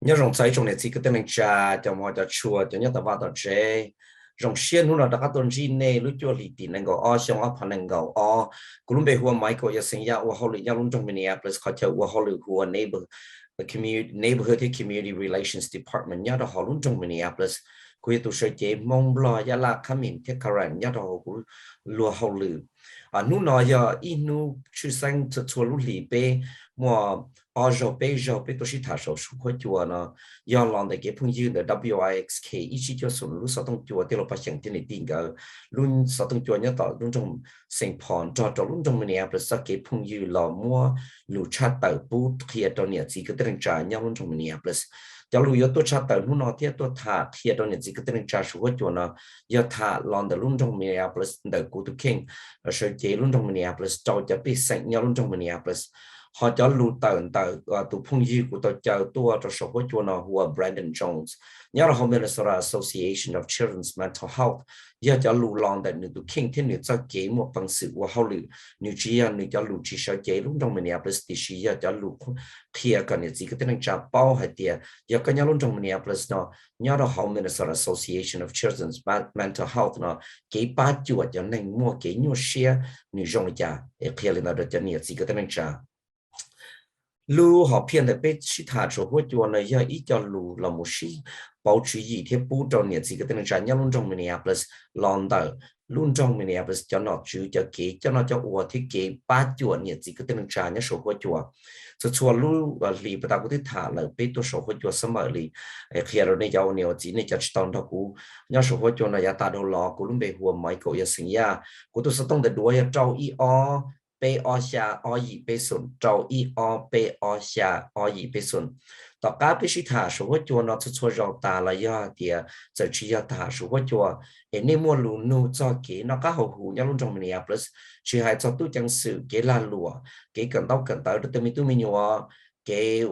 nhớ rong trái trong này chỉ cái tên trà cho mọi cho chùa cho nhớ tập vào tập chế rong xiên lúc nào đã có tuần gì này lúc cho lì tin năng go ở xong ở phần năng go ở cũng bây giờ Michael ya sinh ra ở Hollywood ya luôn trong Minneapolis họ cho ở Hollywood neighborhood community relations department nhớ đó họ luôn trong Minneapolis kui tu sơ chế mong lo ya la kamin thế karan nhớ đó cũng lùa Hollywood nu nói ya inu chú sang cho chùa lúc lì bê mà ở giờ bé tôi sẽ thả số số khối chùa nó do lòng để cái phương dư để WIXK ý chí cho số lúc sau trong chùa thì là phát triển trên nền tảng cái luôn sau trong chùa nhớ tạo luôn trong Saint Paul cho luôn trong Minneapolis cái phương dư là mua lũ chát tàu bút khi ở nhà chỉ cái tên trả nhau luôn trong Minneapolis cho lũ yếu tôi chát tàu luôn nó thì tôi thả khi ở nhà chỉ cái tên trả số khối chùa nó do thả lòng để luôn trong Minneapolis để cụ tu King ở sở chế luôn trong Minneapolis cho biết Saint nhau luôn trong Minneapolis họ cho lưu tận tụ phong dư của tôi chờ tôi cho số của nó của Brandon Jones nhớ là hôm Minnesota Association of Children's Mental Health giờ cho lưu lòng tại nữ tụ King thiên nữ cho kế một bằng sự của họ lưu nữ chỉ nữ cho lưu chỉ sở chế lúc trong Minneapolis thì chỉ giờ cho lưu kia cái này chỉ cái tên là bao hay tiệt giờ cái nhớ lúc trong Minneapolis nó nhớ là hôm Minnesota Association of Children's Mental Health nó kế ba chuột cho nên mua kế nhiều share nữ trong nhà kia là nó được cho nhiều chỉ cái tên là lưu họ phiền để biết sĩ thả số của chùa này giờ ít cho lưu là một sĩ bảo trì gì thế bố trong nhà chỉ cái tên là nhau luôn trong Minneapolis lon đờ luôn trong Minneapolis cho nó chú cho kế cho nó cho ủa thiết kế ba chùa nhà chỉ cái tên là nhau số của chùa số chùa lưu lì bắt đầu có thể thả là biết tôi số của chùa sớm mở lì khi rồi này giàu nhiều chỉ này cho tao đó cũ nhau số của chùa này ya ta đâu lo cũ lúc bây giờ mấy cậu ya sinh ya cũ tôi sẽ tông để đuổi trâu y o bê o xa o gì bê xuân trâu y o bê o xa o gì bê xuân tất cả bê sĩ thả số của chùa nó cho rau ta là do thì giờ chỉ cho thả số của chùa nên mua lúa nu cho cái nó có hậu hủ nhau luôn trong Minneapolis chỉ hay cho tôi chẳng sự cái là lúa cái cần tao được tôi mình nhiều cái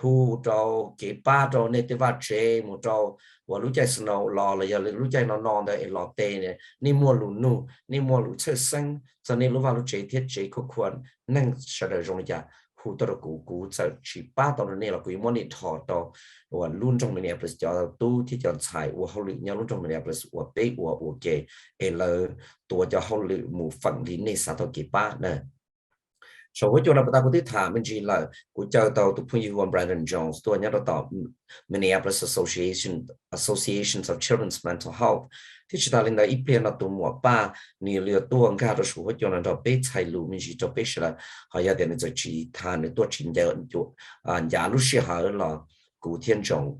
hu trâu cái ba trâu nên tôi phát chế một trâu và lúa chạy snow lò là giờ lúa chạy nó non đấy lò tê này nên mua lúa nu nên mua lúa chơi xanh cho nên lúa vào lúa chế thiết chế khúc khuẩn nên sẽ được dùng ra khu tao cũ giờ chỉ ba tao này là quý món đi thọ tao và luôn trong Minneapolis cho tu thì cho xài và hậu lựu nhau luôn trong Minneapolis và bé và cái làตัวcho hậu lựu một phần lý này sao tao kịp ba nè số của chúng ta có thể thả mình chỉ là của chờ tàu tụ phương như Brandon Jones tôi nhớ tàu Minneapolis Association of Children's Mental Health thì chúng ta lên đây ít là tụ mùa ba nhiều liều tuồng cả rồi số của chúng ta cho bé thay lù mình chỉ cho bé là họ giờ đến giờ chỉ thả để tôi chỉ nhớ chỗ nhà lúc xưa họ là cụ thiên trọng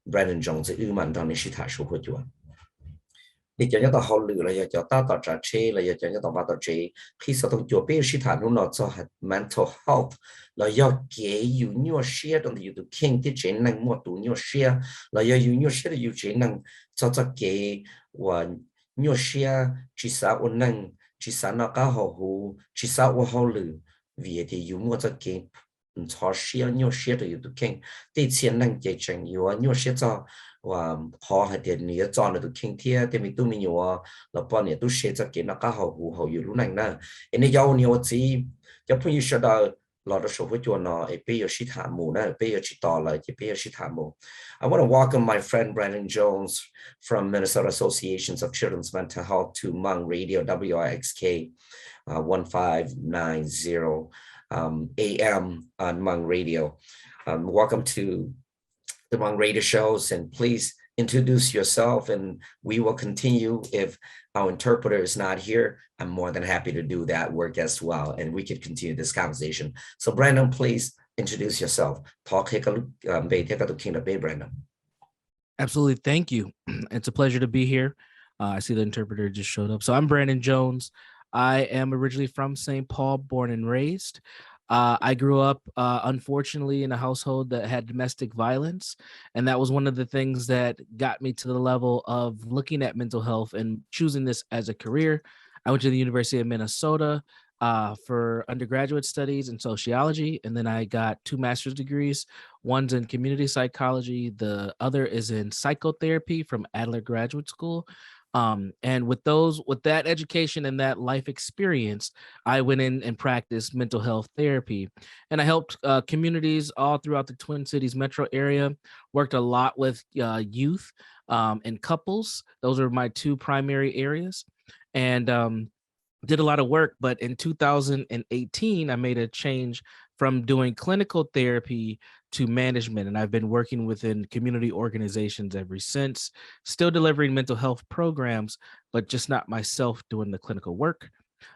Brandon Jones ưu man trong này chỉ thả số của chúng đi cho nhau tao hậu lửa là giờ cho ta tạo trả chế là giờ cho nhau tao vào tạo chế khi sau đó chùa bé sĩ thản nó cho mental health là do kế yêu nhiều share trong điều kiện thì chế năng mua tụ nhiều share là do yêu nhiều share yêu chế năng cho kế và nhiều share chỉ sao ôn năng chỉ sao nó có hậu hủ chỉ sao ôn hậu lửa vì thì yêu mua cho kế cho share nhiều share trong điều kiện thì tiền năng chế chẳng yêu nhiều share cho và họ hay tiền nhiều cho nó được kinh thiên thì mình tu mình nhiều là bao nhiêu tu sẽ cho cái nó có hậu hậu nhiều lúc này nè nên giàu nhiều gì cho phụ nữ sẽ đó là đó số với chỗ nó bây giờ sĩ thảm mù nè bây giờ chỉ tỏ lại bây giờ sĩ thảm mù I want to welcome my friend Brandon Jones from Minnesota Associations of Children's Mental Health to Hmong Radio WIXK 1590 AM on Hmong Radio. Welcome to the Hmong radio shows, and please introduce yourself, and we will continue. If our interpreter is not here, I'm more than happy to do that work as well, and we could continue this conversation. So Brandon, please introduce yourself. Brandon. Absolutely. Thank you. It's a pleasure to be here. I see the interpreter just showed up. So I'm Brandon Jones. I am originally from St. Paul, born and raised. I grew up, unfortunately, in a household that had domestic violence. And that was one of the things that got me to the level of looking at mental health and choosing this as a career. I went to the University of Minnesota for undergraduate studies in sociology. And then I got 2 master's degrees. One's in community psychology. The other is in psychotherapy from Adler Graduate School. And with that education and that life experience, I went in and practiced mental health therapy, and I helped communities all throughout the Twin Cities metro area. Worked a lot with youth and couples. Those are my two primary areas, and did a lot of work. But in 2018, I made a change from doing clinical therapy to management, and I've been working within community organizations ever since, still delivering mental health programs, but just not myself doing the clinical work.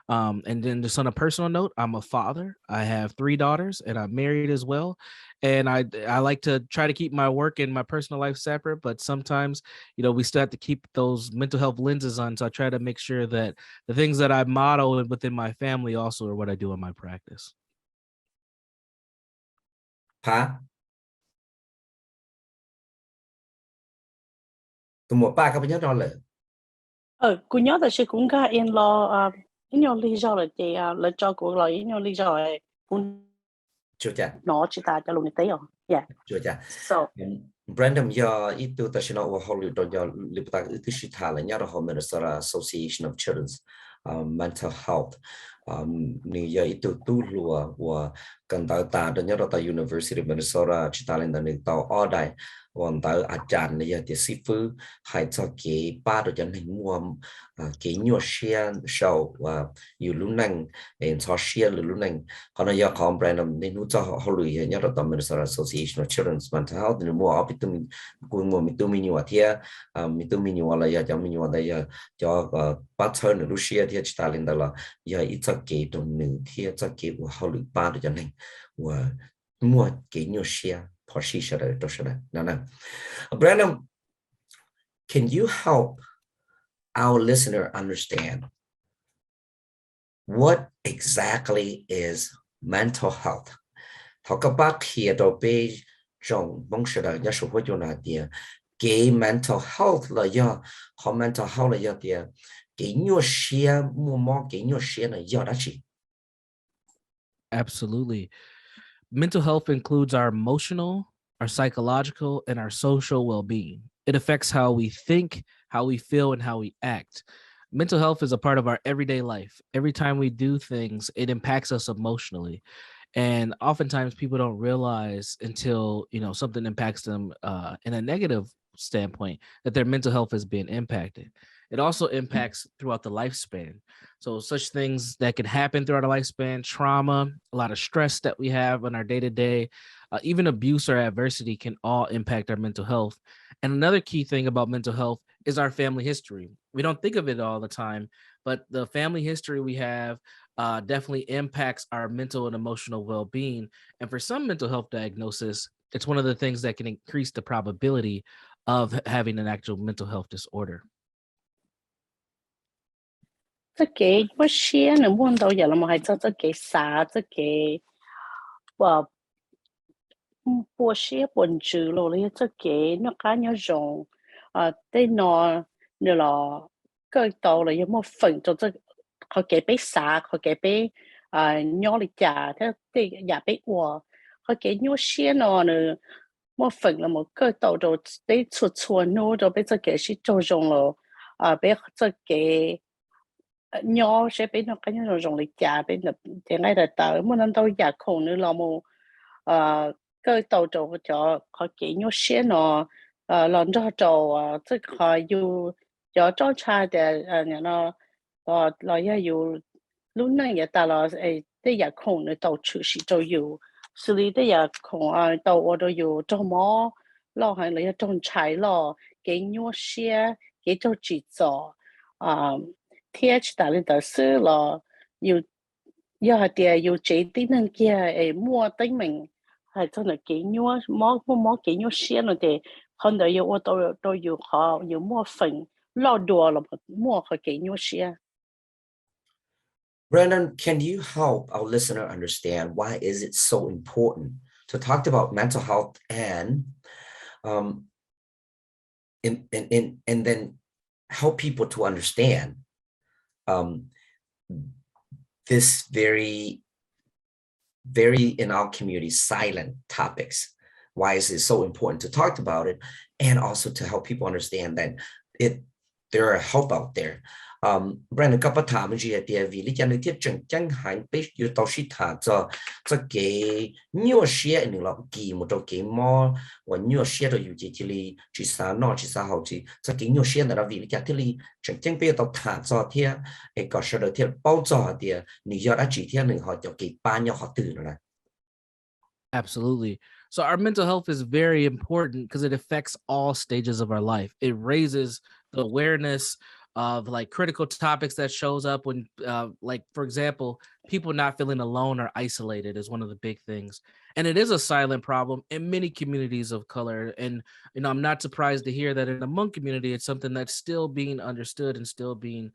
And then just on a personal note, I'm a father. I have 3 daughters, and I'm married as well. And I like to try to keep my work and my personal life separate, but sometimes, we still have to keep those mental health lenses on. So I try to make sure that the things that I model within my family also are what I do in my practice. Hả? Tụi một ba cái nhớ đó là Cô nhớ là sẽ cũng có yên lo nhau lý do là chị là cho cô là nhau lý do là cũng chưa chả nó chỉ ta cho luôn tế rồi. Yeah. chưa chả. So Brandon giờ itu ta xin nói vào lưu đó giờ lưu ta itu sĩ thà là nhớ đó họ Minnesota Association of Children's Mental Health. Ni giờ itu tu lùa và cần tạo ta đó nhớ đó ta University of Minnesota chỉ ta lên đó ni tao ở đây. Còn tớiอาจารย์เนี่ยที่สิฟื้นให้เจ้าเก๋ป้าโดยจะให้มัวเก๋ยัวเชียนโชว์ว่าอยู่รุ่นนั่งเอ็นชอเชียหรือรุ่นนั่งเขาเนี่ยของแบรนด์ในนู้นจะเขาลุยเนี่ยเราต้องมี Association of Children's Mental Health หรือมัวเอาไปตุ้มกูมัวมีตุ้มมียัวเทียมีตุ้มมียัวอะไรจะมียัวอะไรจะป้าเชิญหรือรุ่นเชียที่จะตายเลยแต่ละอย่าอีเจ้าเก๋ตรงหนึ่งที่เจ้าเก๋ว่าเขาลุยป้าโดยจะให้ว่ามัวเก๋ยัวเชียBrandon, can you help our listener understand what exactly is mental health? Talk about here to be trong bông sơ đời nhớ số hóa cho nà tìa cái mental health là do họ mental health là do tìa cái nhua xe mua mò cái nhua xe là do đó chị. Absolutely. Mental health includes our emotional, our psychological, and our social well-being. It affects how we think, how we feel, and how we act. Mental health is a part of our everyday life. Every time we do things, it impacts us emotionally. And oftentimes people don't realize until, something impacts them in a negative standpoint that their mental health is being impacted. It also impacts throughout the lifespan. So such things that can happen throughout our lifespan, trauma, a lot of stress that we have in our day-to-day, even abuse or adversity can all impact our mental health. And another key thing about mental health is our family history. We don't think of it all the time, but the family history we have definitely impacts our mental and emotional well-being. And for some mental health diagnosis, it's one of the things that can increase the probability of having an actual mental health disorder. cái xe nữa muốn đâu giờ là một hai cái xa cái bố xe bồn chữ rồi cái nó cá nhau rồng tên nó là cái tàu là một phần cho họ cái bé xa họ cái bé nhau lịch trả thế thì nhà bé của họ cái nhau xe nó nữa một phần là một cái tàu rồi để出nó rồi bây giờ cái是做用了bé cái nhỏ sẽ biết nó cái nó dùng lịch trả bên là thì ngay là tao muốn ăn tao giả khổ nữa là một cái tàu trâu cho họ kỹ nhỏ xe nó làm cho trâu tức họ yêu cho cho cha để nó là yêu lúc này giờ ta là để giả khổ nữa tàu chủ sĩ tàu yêu xử lý để giả khổ tàu ở đó yêu cho mỏ lo hay là trong trái lo kỹ nhỏ xe kỹ cho chỉ cho TH 打的是了，有下啲有这啲能嘅摸對面，係真係幾多摸幾多線咯嘅，可能有我都有好有摸粉，老多了摸佢幾多線。Brandon, can you help our listener understand why is it so important to talk about mental health and then help people to understand this very in our community silent topics? Why is it so important to talk about it, and also to help people understand that there are help out there. Brandon ก็ประถามจีเดียวิลิจารณ์ที่จังจังหันไปอยู่ต่อชิถาจะเกี่ยนัวเชียหนึ่งเรากี่หมดเราเกี่ยมอว่านัวเชียเราอยู่ที่ลีจีสานอจีสาหาจีจะเกี่ยนัวเชียเราวิลิจารณ์ที่ลีจังจังไปต่อถาจะเทียก็เสด็จเทียเป้าจะเดียนี่ยอดอาจีเทียหนึ่งเขาจะเกี่ยป้านยอดเขาตื่นแล้ว Absolutely. So our mental health is very important because it affects all stages of our life. It raises the awareness of like critical topics that shows up when like, for example, people not feeling alone or isolated is one of the big things. And it is a silent problem in many communities of color. And, you know, I'm not surprised to hear that in the Hmong community, it's something that's still being understood and still being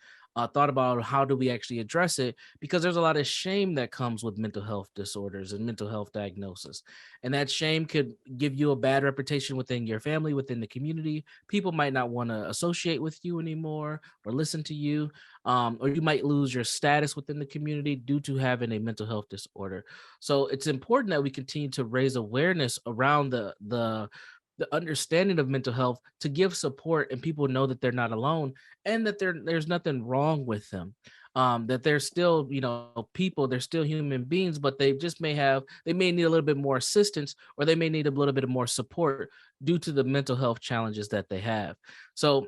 thought about how do we actually address it, because there's a lot of shame that comes with mental health disorders and mental health diagnosis. And that shame could give you a bad reputation within your family, within the community. People might not want to associate with you anymore or listen to you, or you might lose your status within the community due to having a mental health disorder. So it's important that we continue to raise awareness around the understanding of mental health to give support and people know that they're not alone and that there's nothing wrong with them. That they're still, you know, people, they're still human beings, but they may need a little bit more assistance, or they may need a little bit more support due to the mental health challenges that they have. So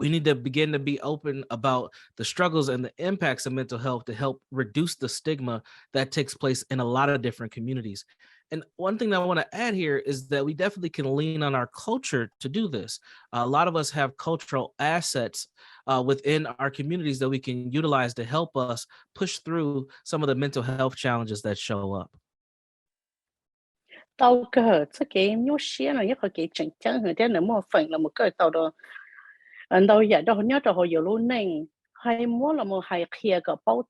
we need to begin to be open about the struggles and the impacts of mental health to help reduce the stigma that takes place in a lot of different communities. And one thing that I want to add here is that we definitely can lean on our culture to do this. A lot of us have cultural assets within our communities that we can utilize to help us push through some of the mental health challenges that show up. Tao cơ cái nhiều xe là nhất cái chỉnh chân người ta nếu mà phần là một cái tàu đó anh đâu giờ đâu nhớ đâu hồi giờ luôn nên hay muốn là một hay kia cái bao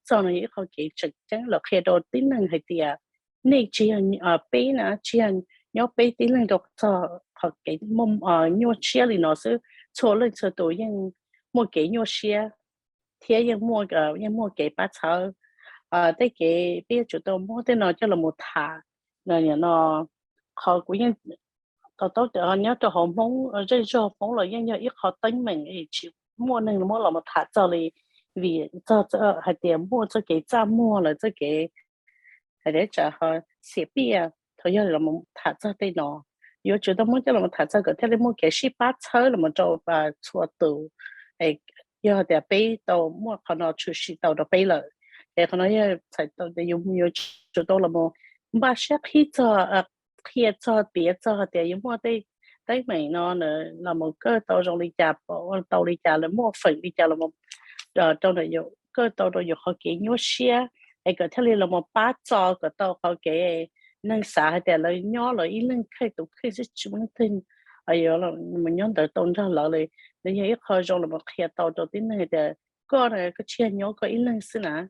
giờ này cái chỉnh chân là kia đầu tiên là hay tiệt nên chỉ bé nè chỉ nhớ bé tí lên đọc cho cái mồm nhiều xe thì nó sẽ cho lên cho tôi nhưng mua cái nhiều xe thế nhưng mua cái bát cháo tới cái bây giờ tôi mua tới nó cho là một thà rồi nó họ cũng như tao họ nhớ cho họ muốn rồi cho muốn là như ít họ tính mình thì chỉ mua nên là mua là một thà cho li vì cho hay tiền mua cho cái giá mua là cho cái hay để cho họ xếp bia thôi giờ là một thà cho đây nó giờ chúng ta muốn cho là một thà cho cái thế là mua cái ship bát chơi là một chỗ và chùa tù ấy giờ để bay tàu mua họ nó出去tàu đó bay了để họ nói phải tàu để dùng nhiều chỗ đó là một ba sẽ khi cho biết cho để dùng mua đây đấy mình nó là một cái tàu trong đi chợ tàu đi chợ là mua phần đi chợ là một trong này dùng cái tàu đó dùng họ kỹ nhiều xe cái thế là một ba cho cái tàu họ kỹ nâng xả để là nhỏ là ít nâng khai tụ khai sẽ chúng tin ấy là mình nhớ tới tàu ra lại để như ít họ trong là một khi tàu đầu tiên này để có này cái chia nhỏ có ít nâng xí nè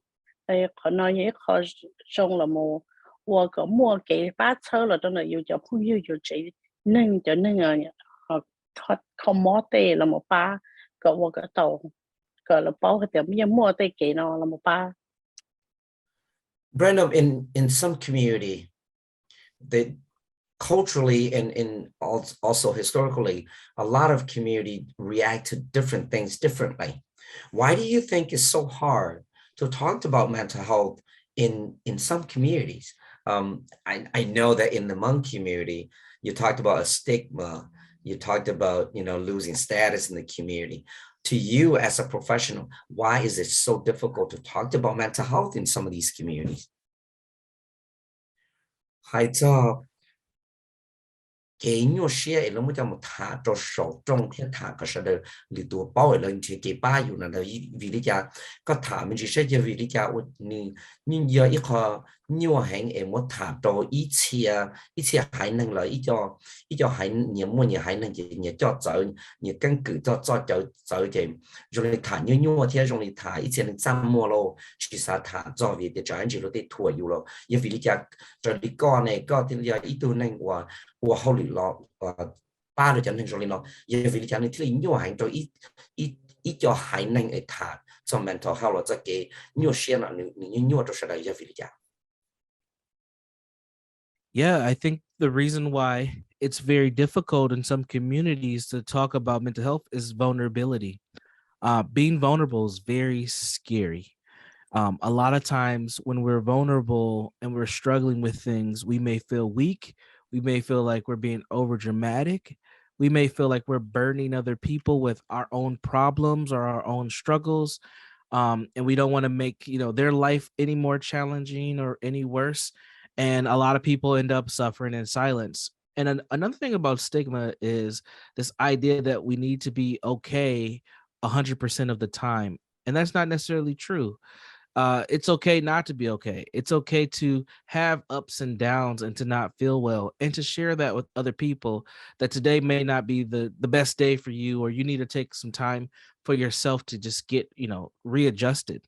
ấy họ nói như ít họ trong là một 我个莫给把车了，真的有叫朋友有这能就能他莫得了么把个我个到个了包个点也莫得给了了么把。Brandon, in some community, they culturally and also historically, a lot of community react to different things differently. Why do you think it's so hard to talk about mental health in some communities? I know that in the Hmong community, you talked about a stigma, you talked about, you know, losing status in the community. To you as a professional, why is it so difficult to talk about mental health in some of these communities? Cái nhiều xe nó mới cho một thả cho sổ trong thiên thả có sẽ được lì tua bao lên thì cái baอยู่นั่นเลยvì lý do có thả mình chỉ sẽ cho vì lý do nhưng giờ ít họ nhiều hành em muốn thả cho ít chia hải năng là ít cho hải nhiều mua nhiều hải năng gì nhiều cho trợ nhiều căn cứ cho thì rồi thả nhiều thì rồi thả ít chia trăm mua lô chỉ sa thả cho vì để cho anh chỉ lo để thuaอยู่了因为lý do rồi đi con này có thì giờ ít tu năng của hậu lì lọ ba được chẳng thành rồi nó giờ vì chẳng nên thì nhiều hành cho ít cho hải năng để thả cho mental health là cái nhiều xe là nhiều cho sẽ là vì chẳng. Yeah, I think the reason why it's very difficult in some communities to talk about mental health is vulnerability. Being vulnerable is very scary. A lot of times when we're vulnerable and we're struggling with things, we may feel weak. We may feel like we're being over dramatic. We may feel like we're burdening other people with our own problems or our own struggles. And we don't want to make, their life any more challenging or any worse. And a lot of people end up suffering in silence. And another thing about stigma is this idea that we need to be okay 100% of the time. And that's not necessarily true. It's okay not to be okay. It's okay to have ups and downs and to not feel well and to share that with other people, that today may not be the best day for you, or you need to take some time for yourself to just get, readjusted.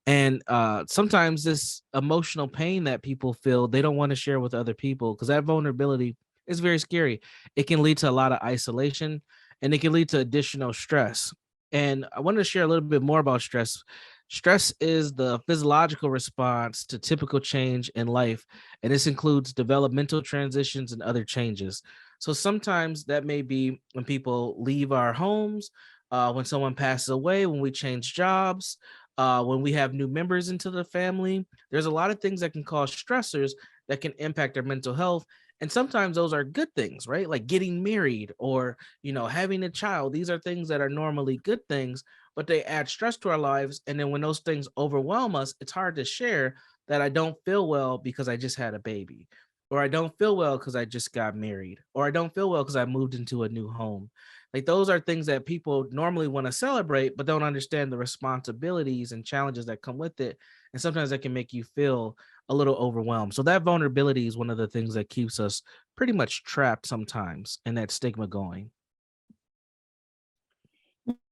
And sometimes this emotional pain that people feel, they don't want to share with other people because that vulnerability is very scary. It can lead to a lot of isolation, and it can lead to additional stress. And I wanted to share a little bit more about stress. Stress is the physiological response to typical change in life, and this includes developmental transitions and other changes. So sometimes that may be when people leave our homes, when someone passes away, when we change jobs, when we have new members into the family. There's a lot of things that can cause stressors that can impact our mental health. And sometimes those are good things, right? Like getting married or, having a child. These are things that are normally good things, but they add stress to our lives. And then when those things overwhelm us, it's hard to share that I don't feel well because I just had a baby, or I don't feel well because I just got married, or I don't feel well because I moved into a new home. Like those are things that people normally want to celebrate, but don't understand the responsibilities and challenges that come with it. And sometimes that can make you feel a little overwhelmed. So that vulnerability is one of the things that keeps us pretty much trapped sometimes, and that stigma going.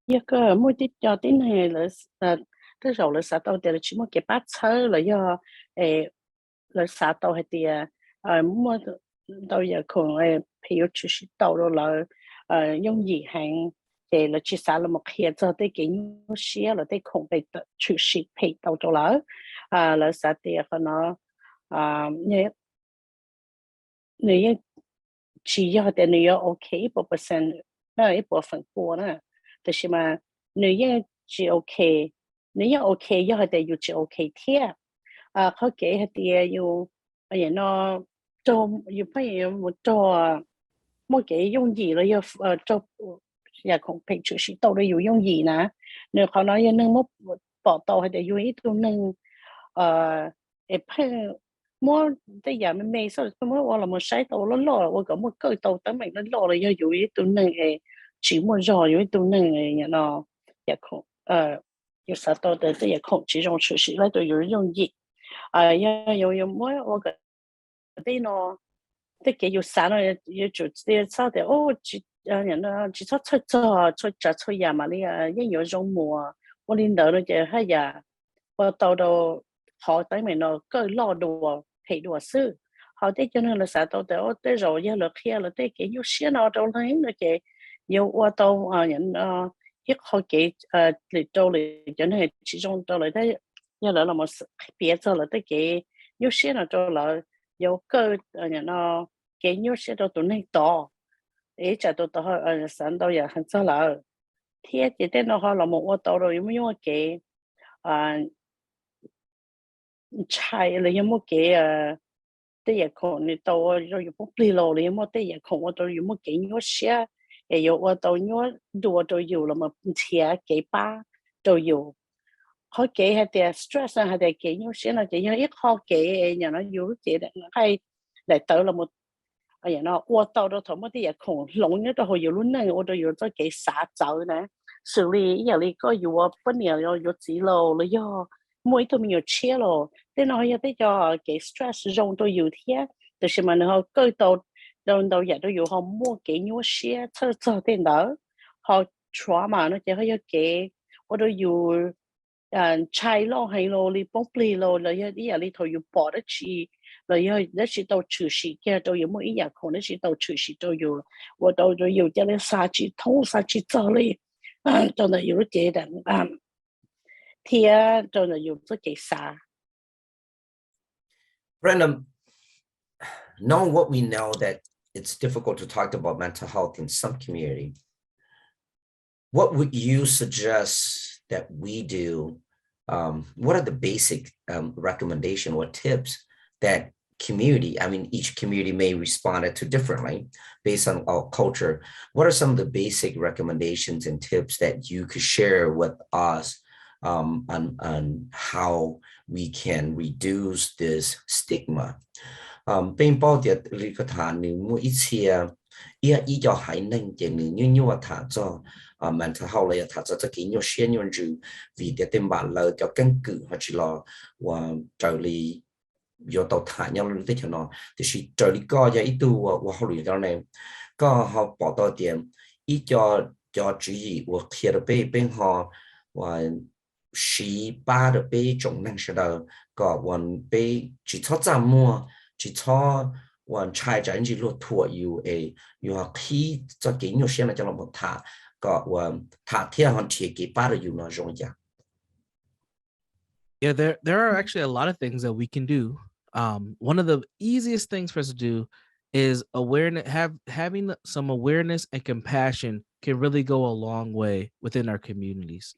Giờ cơ mỗi tiết cho tin này là tới rồi là xã tàu thì là chỉ một cái bát sơ là do là xã tàu hay thì mua tàu giờ còn hiểu chỉ sĩ tàu rồi là dùng gì hàng thì là chỉ xã là một hiện giờ tới cái nhiều xe là tới không phải chỉ sĩ phải tàu cho là xã thì nó như như chỉ do thì như ok bộ phận bộ phận của nóแต่是嘛女人只 OK 女人 OK 要係哋要只 OK 貼เขา嘅係啲要人咯做要不如冇做冇幾容易咯要做也可平時是到底要容易นะnếuเขาnóiยังนึง冇bỏ tàu係哋要一ตัวนึงเmua tới giờ mình mê sao mới qua là một sai tàu nó lo qua có một cái tàu tới mình nó lo là do一ตัวนึงchỉ muốn rõ有一种人诶，喏，也控有啥到的这也控制种出息来都有容易有么我个的喏，这个有啥呢？有就这啥的哦，人呢，只出出呀嘛，你一有种么，我领导呢就还呀，我到好等咪喏，个老多陪多事。好的，就那了啥到的，我对肉也了开了，对个有些喏，到那那个。有我到人一學幾嚟到嚟真係始終到嚟得一兩那麼別咗嚟得幾有些人到嚟有個人幾有些到到那多誒就到上到人很早嚟天一點的話那麼我到了有沒有幾菜了有冇幾啲嘢窮你到我有冇備落你有冇啲嘢窮我到有冇幾有些有我到nhớ đùa都有了嘛，車幾巴都有，好幾係啲 stress 係啲幾有些呢，就因為一好幾人呢有啲的係嚟到了嘛，人呢我到到同乜啲嘢窮，龍呢都好有luôn呢，我都有咗幾撒走呢，xử lý giờ này có有vấn đề有gì lo了要每都沒有車咯，但係有啲就幾 stress 用都有啲，就是嘛，然後過到。đầu giờ tôiอยู่họ mua cái nhúa xe cho tiền đó họ xóa mà nó chỉ có cái ở đóอยู่chai lo hay lo li bông li lo là ý là li thôiอยู่bỏ đó chỉ là đó chỉ tàu trừ sĩ kia tôiอยู่mỗi ý nhà không đó chỉ tàu trừ sĩ tôiอยู่ở đâu tôiอยู่cho nên sa chỉ thông sa chỉ cho li cho nênอยู่cái đàn thì cho nênอยู่cái sa Brandon, knowing what we know that it's difficult to talk about mental health in some community. What would you suggest that we do? What are the basic recommendation or tips that community, I mean, each community may respond to differently based on our culture. What are some of the basic recommendations and tips that you could share with us on how we can reduce this stigma? Bên bao tiệt lý có thả nếu mỗi ít chia ý cho hải nâng để nếu thả cho mental health là thả cho cái nhiều xe nhiều chữ vì để tên bạn lời cho căn cứ hoặc chỉ là và trợ lý do tàu thả nhau lên tới cho nó thì chỉ trợ lý co cho ít tu và họ luyện cho này có họ bỏ tàu tiền ít cho chỉ gì và khi đó bên họ và chỉ ba được bên trọng năng sẽ đâu cóวันbên chỉ thoát ra mua chỉ choวันtrai cho anh chỉ luật thua yêu khi cho cái nhiều xe là cho nó một thả cóวันthả theo họ chỉ cái ba được yêu nó rộng rãi. Yeah, there are actually a lot of things that we can do. One of the easiest things for us to do is awareness. Having some awareness and compassion can really go a long way within our communities.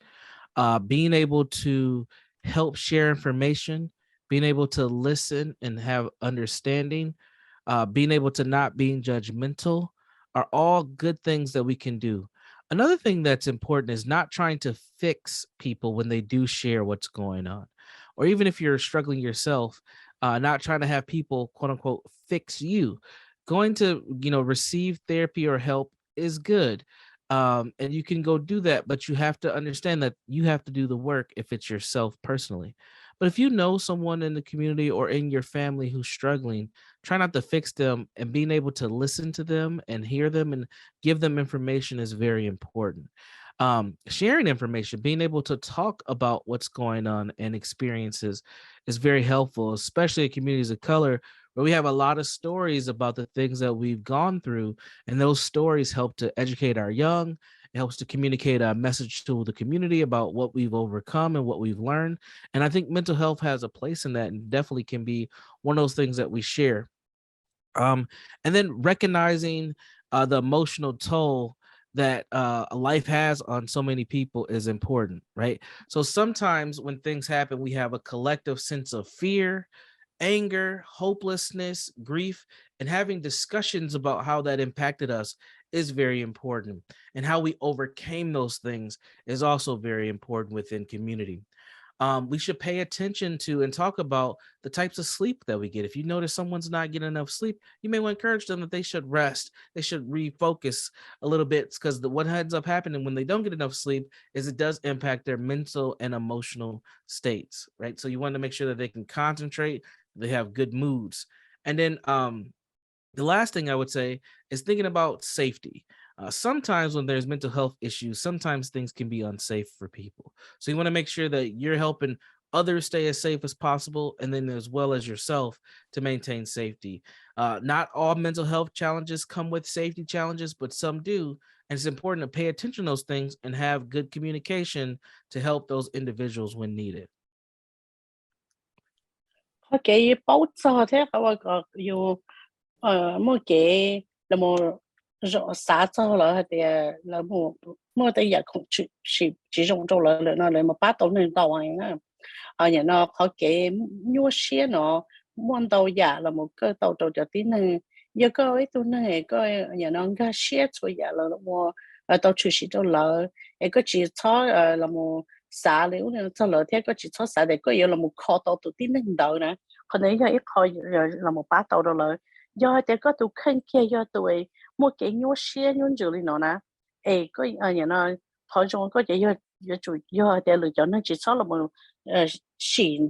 Being able to help share information, being able to listen and have understanding, being able to not being judgmental are all good things that we can do. Another thing that's important is not trying to fix people when they do share what's going on. Or even if you're struggling yourself, not trying to have people, quote unquote, fix you. Going to, receive therapy or help is good. And you can go do that, but you have to understand that you have to do the work if it's yourself personally. But if you know someone in the community or in your family who's struggling, try not to fix them, and being able to listen to them and hear them and give them information is very important. Sharing information, being able to talk about what's going on and experiences is very helpful, especially in communities of color where we have a lot of stories about the things that we've gone through. And those stories help to educate our young. It helps to communicate a message to the community about what we've overcome and what we've learned. And I think mental health has a place in that and definitely can be one of those things that we share. And then recognizing the emotional toll that life has on so many people is important, right? So sometimes when things happen, we have a collective sense of fear, anger, hopelessness, grief, and having discussions about how that impacted us is very important. And how we overcame those things is also very important within community. We should pay attention to and talk about the types of sleep that we get. If you notice someone's not getting enough sleep, you may want to encourage them that they should rest. They should refocus a little bit, because what ends up happening when they don't get enough sleep is it does impact their mental and emotional states, right? So you want to make sure that they can concentrate, they have good moods. And then the last thing I would say is thinking about safety. Sometimes when there's mental health issues, sometimes things can be unsafe for people. So you want to make sure that you're helping others stay as safe as possible, and then as well as yourself to maintain safety. Not all mental health challenges come with safety challenges, but some do. And it's important to pay attention to those things and have good communication to help those individuals when needed. Có cái bảo cho thế có yêu mua cái là mua rõ xã cho là mua tới giờ không chỉ dùng cho là nó là một bát tàu nên tàu này nhà nó có cái mua xe nó muốn tàu giả là một cái tàu cho tí này giờ có ấy tôi này có nhà nó cái xe cho giả là mua tàu chủ sĩ cho là có chỉ cho là một xã liệu này cho là thế có chỉ cho xã để có yêu là một kho tàu tụi tí này đầu nè còn nếu giờ ít kho là một bát tàu đó là do để có tụi khăn kia do tụi mua cái nhua xe nhún chữ đi nó nè có nhà nó họ trong có chỉ do chủ do để lựa chọn nó chỉ số là một xịn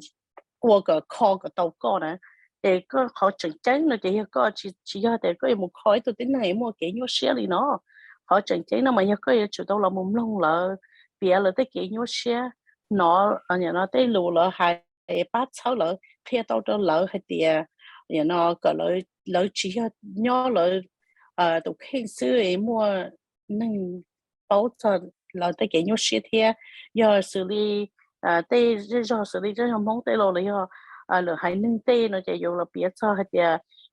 qua cái kho cái tàu co nè để có họ chỉnh chắn là chỉ do để có một khói tụi tính này mua cái nhua xe đi nó họ chỉnh chắn nó mà giờ có chủ đâu là một lông là bịa là tới cái nhua xe nó nhà nó tới lù là hai bát sáu là phía tàu đó là hay tiề nhà nó có lợi chỉ nhỏ lợi tụi khen xưa mua nên bảo cho là tới cái nhau xe thế giờ xử lý tê do xử lý rất là mong tê lo là do là hay nên tê nó chạy vô là biết cho hay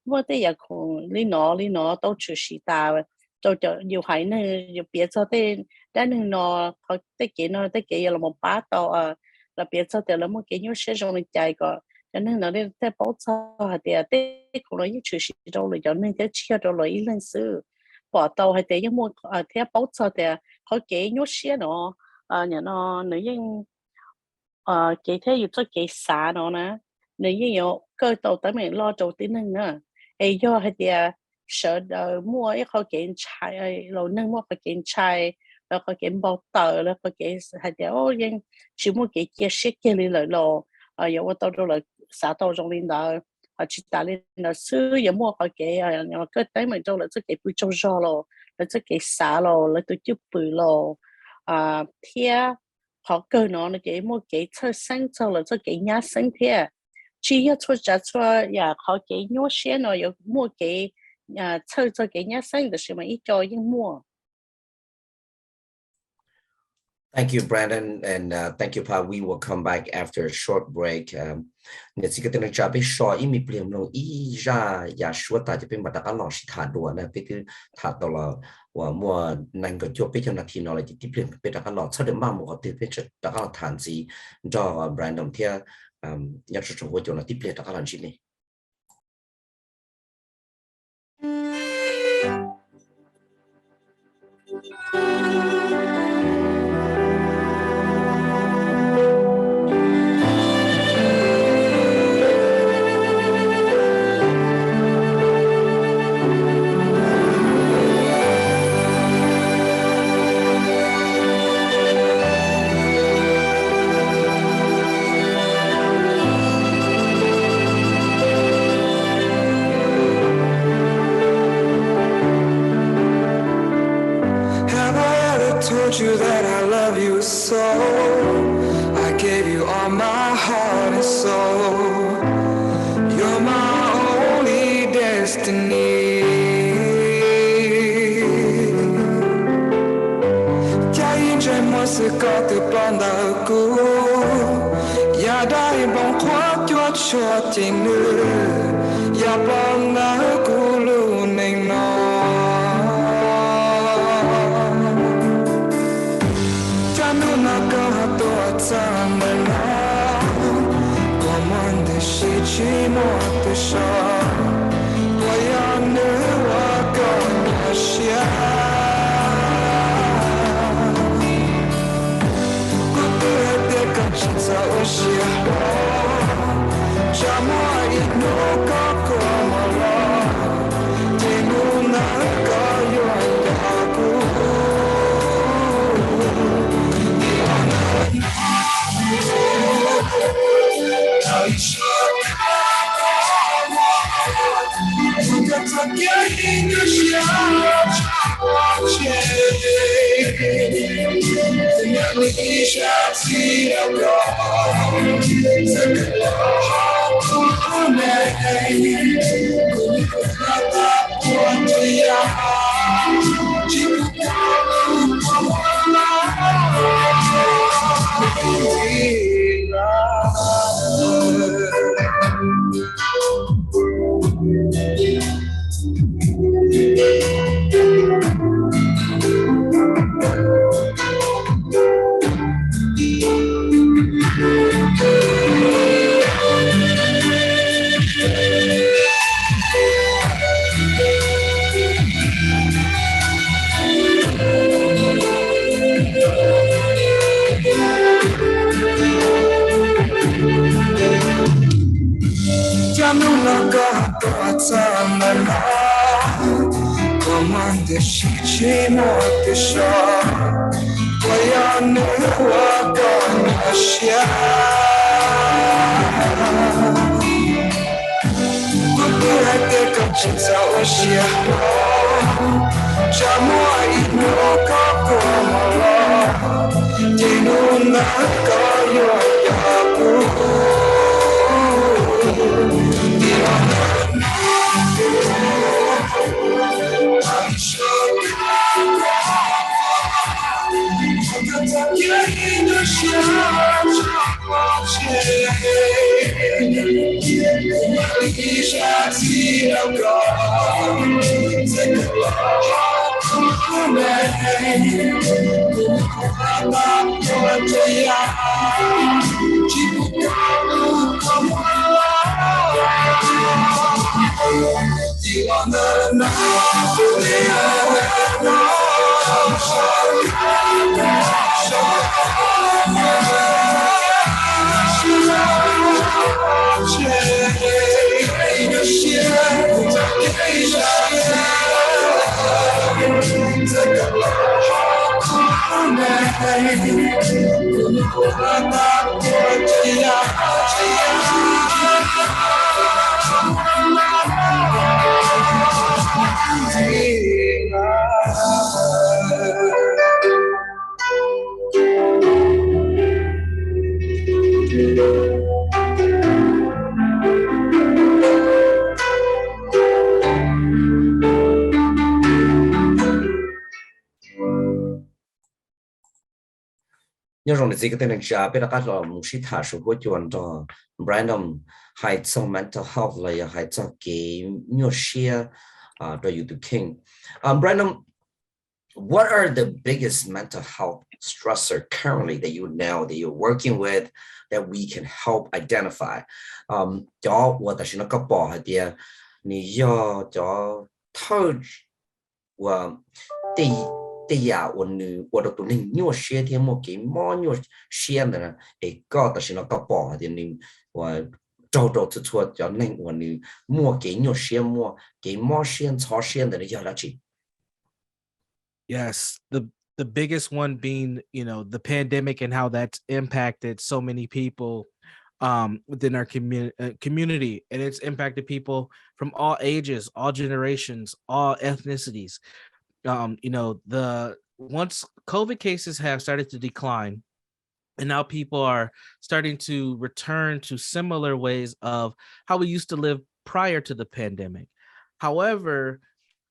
我哋又講你攞都出時代，就要係呢要別咗啲，但係攞佢啲幾有冇把到啊，嗱別咗啲冇幾有些種嘅價個，但係攞啲即係保障係啲可能一出時到嚟咗呢啲車到嚟一陣時，保到係啲有冇啲保障啲，佢幾有些咯，人咯女人幾天要做幾散咯呢？女人有個到等咪攞做啲呢？哎喲，係啲sợ mua ít khó kiện chạy rồi nâng mua khó kiện chạy rồi khó kiện bao tờ rồi khó kiện hay là ô nhưng chỉ mua cái chia sẻ cái lý lợi lo giờ tôi đâu là xã tàu trong linh đó chỉ ta lên là xứ giờ mua khó kiện nhưng mà cái tới mình đâu là cái bự trong giò lo là cái xã lo là tôi chụp bự lo thia họ cơ nó là cái mua cái chơi sinh cho là cái nhà sinh thia chỉ要出家出呀好cái nhỏ些nó有mua cái chơi cho cái nhà sinh的什么一招一摸。Thank you, Brandon, and thank you, Pa. We will come back after a short break. Nếu chỉ có thể nói cho biết so ý mình biểu lộ ý ra ya số ta chỉ biết mà đã lo sĩ thả đùa nè, biết thứ thả tàu là và mua năng cái chỗ biết cho nó thì nó là chỉ tiếp liền biết đã lo sau đó mà một cái biết đã lo thản gì cho Brandon thì nhớ cho chúng tôi nó tiếp liền đã làm gì này. Told you that I love you so. I gave you all my heart and soul. You're my only destiny. Cha yên trời mỗi sự có từ ban đầu cũ. Ya đại bóng khoác chuột cho tình nữ. Ya bóng nở cũ lưu nền nó. Chỉ một từ sau, tôi yêu nữ và con nhà xia. Cô đưa tới con chỉ sao xia, cha mua ít nô có cô mà lo, thì nô nở có yêu nhà cô. Chỉ một từ sau, tôi yêu nữ và con nhà xia. Cô đưa tới con chỉ sao xia, cha mua ít nô có cô mà lo, thì nô nở có yêu nhà cô. nhớ rằng cái tên là cha biết là các loại một sĩ thả số của chuẩn cho random hay cho mental health là hay cho cái nhiều share cho YouTube King. Random, what are the biggest mental health stressor currently that you know that you're working with that we can help identify? Cho我的是那个宝还的，你要叫透我第二我的都能nhiều些天么给么nhiều些的呢，搞的是那个宝的你我找出错叫那我你么给nhiều些么给么些超些的你要来去。Yes, the biggest one being, you know, the pandemic and how that's impacted so many people within our community, and it's impacted people from all ages, all generations, all ethnicities. You know, once COVID cases have started to decline, and now people are starting to return to similar ways of how we used to live prior to the pandemic. However,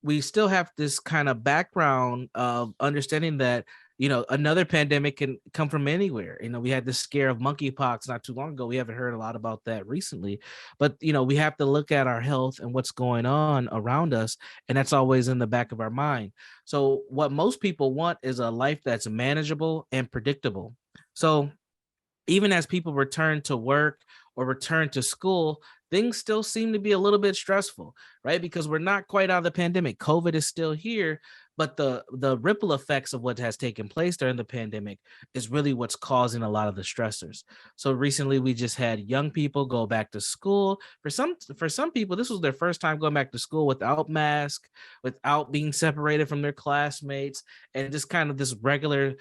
we still have this kind of background of understanding that, you know, another pandemic can come from anywhere. You know, we had this scare of monkeypox not too long ago. We haven't heard a lot about that recently, but, you know, we have to look at our health and what's going on around us. And that's always in the back of our mind. So what most people want is a life that's manageable and predictable. So even as people return to work or return to school, things still seem to be a little bit stressful, right? Because we're not quite out of the pandemic. COVID is still here, but the ripple effects of what has taken place during the pandemic is really what's causing a lot of the stressors. So recently we just had young people go back to school. For some people, this was their first time going back to school without mask, without being separated from their classmates, and just kind of this regular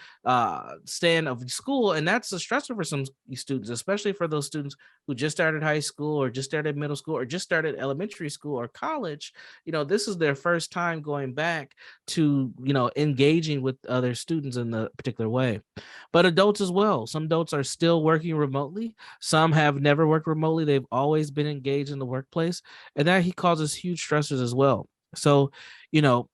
stand of school. And that's a stressor for some students, especially for those students who just started high school or just started middle school or just started elementary school or college. You know, this is their first time going back to, you know, engaging with other students in the particular way. But adults as well. Some adults are still working remotely. Some have never worked remotely. They've always been engaged in the workplace, and that he causes huge stressors as well. So, you know,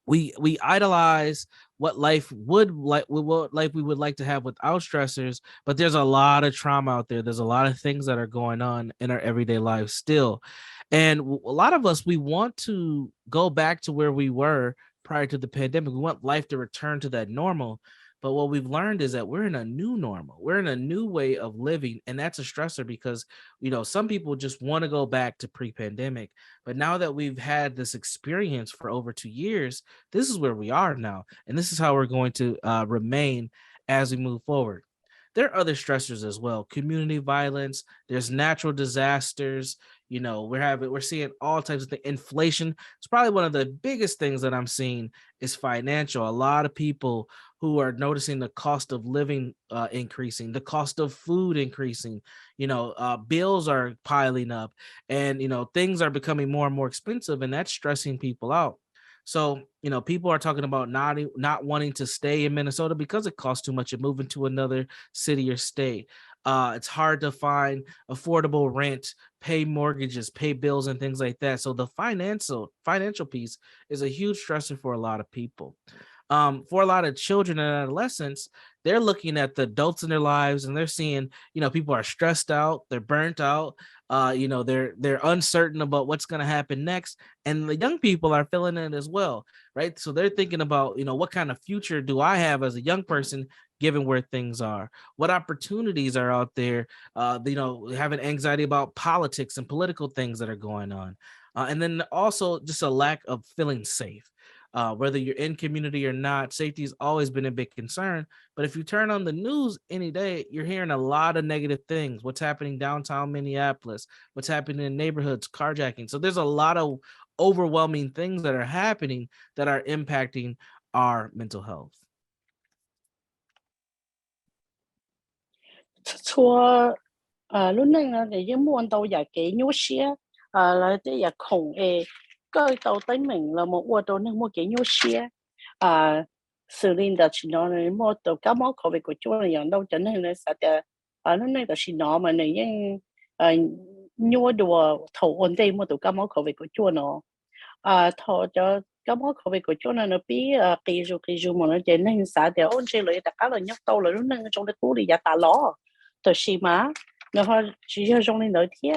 we idolize what life would like, what life we would like to have without stressors, but there's a lot of trauma out there. There's a lot of things that are going on in our everyday lives still. And a lot of us, we want to go back to where we were prior to the pandemic. We want life to return to that normal. But what we've learned is that we're in a new normal. We're in a new way of living. And that's a stressor because, you know, some people just want to go back to pre-pandemic. But now that we've had this experience for over 2 years, this is where we are now. And this is how we're going to remain as we move forward. There are other stressors as well. Community violence, there's natural disasters. You know, we're seeing all types of things. Inflation. It's probably one of the biggest things that I'm seeing is financial. A lot of people who are noticing the cost of living increasing, the cost of food increasing, you know, bills are piling up, and, you know, things are becoming more and more expensive, and that's stressing people out. So, you know, people are talking about not wanting to stay in Minnesota because it costs too much and moving to another city or state. It's hard to find affordable rent, pay mortgages, pay bills, and things like that. So the financial piece is a huge stressor for a lot of people. For a lot of children and adolescents, they're looking at the adults in their lives and they're seeing, people are stressed out, they're burnt out, they're uncertain about what's going to happen next. And the young people are feeling it as well, right? So they're thinking about, what kind of future do I have as a young person, given where things are? What opportunities are out there? Having anxiety about politics and political things that are going on. And then also just a lack of feeling safe. Whether you're in community or not, safety has always been a big concern. But if you turn on the news any day, you're hearing a lot of negative things. What's happening downtown Minneapolis, what's happening in neighborhoods, carjacking. So there's a lot of overwhelming things that are happening that are impacting our mental health. Chua lúc này là để những môn tàu giả kế nhú xía là để giả khổng cái tàu tới mình là một ô tô nên mua kế nhú xía xử lý được chỉ nó này mua tàu cá máu khẩu vị của chúa là dạng đâu cho nên là sao để lúc này là chỉ nó mà này những nhú đùa thầu ổn định mua tàu cá máu khẩu vị của chúa nó thầu cho cá máu khẩu vị của chúa nó bị kỳ dù mà nó chỉ nên sao để ổn định lại tất cả là nhắc tàu là lúc này trong cái cú đi giả tạ ló từ xí má nó họ chỉ cho trong lên nói thiệt,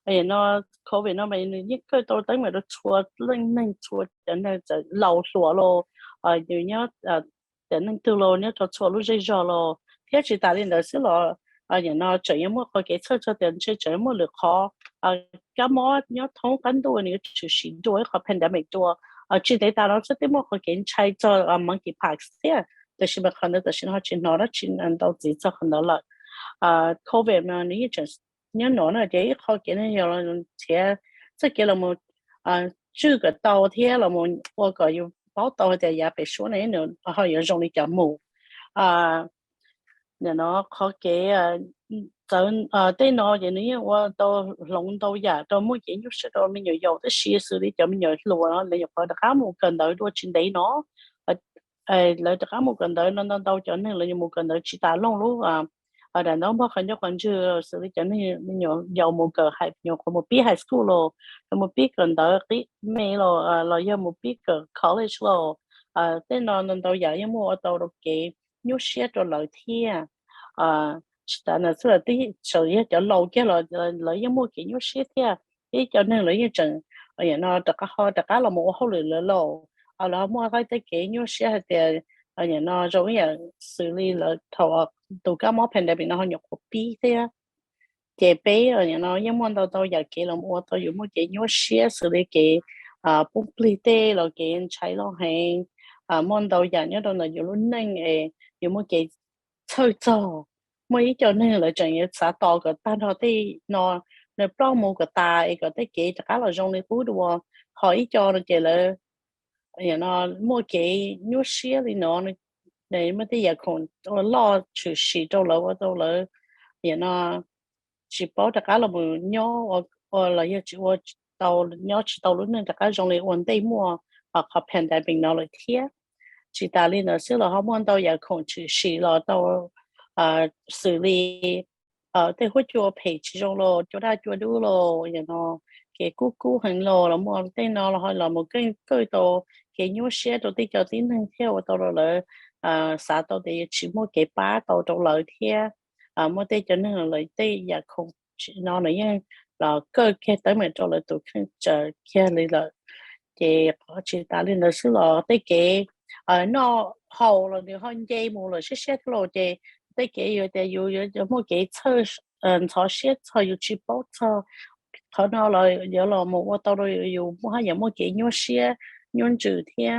vậy nó COVID nó mấy những cái tôi tới mà nó chua lên chua đến là lâu xua lo, nhiều nhớ đến nên từ lâu nhớ cho chua lúc dây giờ lo, thế chỉ ta lên đó xí lo, vậy nó chỉ những cái cái cho đến chỉ một lượng khó, cái món nhớ thông căn đồ này chỉ xí đồ cái pandemic đồ, chỉ để ta nó sẽ tiếp một cái chạy cho monkey park thế,但是嘛可能就是họ chỉ nói nó chỉ ăn到自己做很多了。COVID mà nếu như nhớ nói là để họ cái này là sẽ cái là một chưa cái tàu thế là một cái yêu bảo tàu thì giờ bị số này nữa họ yêu dùng đi chậm mù nó có cái tên nó thì nếu như tàu lồng tàu giờ tàu mỗi cái như sẽ tàu mình nhiều dầu tới xí xử lý cho mình nhiều lúa nó lấy vào khá một cần đợi đua trên đấy nó lấy khá một cần đợi nó tàu cho nên là một cần đợi chỉ ta lông lúc đàn ông bao nhiêu còn chưa xử lý cho nên nhiều giàu một cái hay nhiều có một biết high school rồi một biết gần đó cái mấy rồi rồi giờ một biết cái college rồi tên nó đâu giờ như mua tàu được cái nhiều xe cho lợi thiệt tại là sự là tí sự như cho lâu cái lợi như mua cái nhiều xe thiệt cái cho nên lợi như chừng vậy nó tất cả là một hậu lửa lâu là mua cái nhiều xe thì nó giống như xử lý là thầu tụ cá máu pandemic nó nhập của bí thế chế bé rồi nó giống như tàu giờ cái là mua tàu dùng một cái nhớ xe xử lý cái bung plite rồi cái cháy lo hàng món tàu giờ nhớ đâu là dùng luôn nên dùng một cái chơi trò mấy cho nên là chẳng như xã to cái tan họ thì nó bao một cái tài cái tất cả là trong này cú đùa hỏi cho nó chỉ là nó mua cái nhớ xe thì nó để mà thì giờ còn lo chữ sĩ đâu là nó chỉ bảo tất cả là một nhau là giờ chỉ tàu nhau chỉ tàu lúc nên tất cả trong này ổn định mua hoặc pandemic nó lại thiệt chỉ ta lên là sẽ là họ muốn tàu giờ còn chữ sĩ là tàu xử lý để hỗ trợ phải chỉ trong lo cho ta cho đủ lo nó cái cú hành lo là mua tên nó là họ là một cái tàu cái nhau xe tàu đi cho tín hàng theo tàu là xã tàu thì chỉ mua cái bá tàu trong lợi thiệt mua tây cho nên là lợi tây giờ không nó là những là cơ cái tới mình cho lợi tụi khăn chờ kia là thì có chỉ ta lên là số là tây cái nó hậu là điều hơn dây mua là sẽ rồi thì tây cái rồi mua cái cho sẽ cho chỉ bảo cho họ nó là giờ là một tàu rồi mua hay mua cái nhau xe nhau chữ thiệt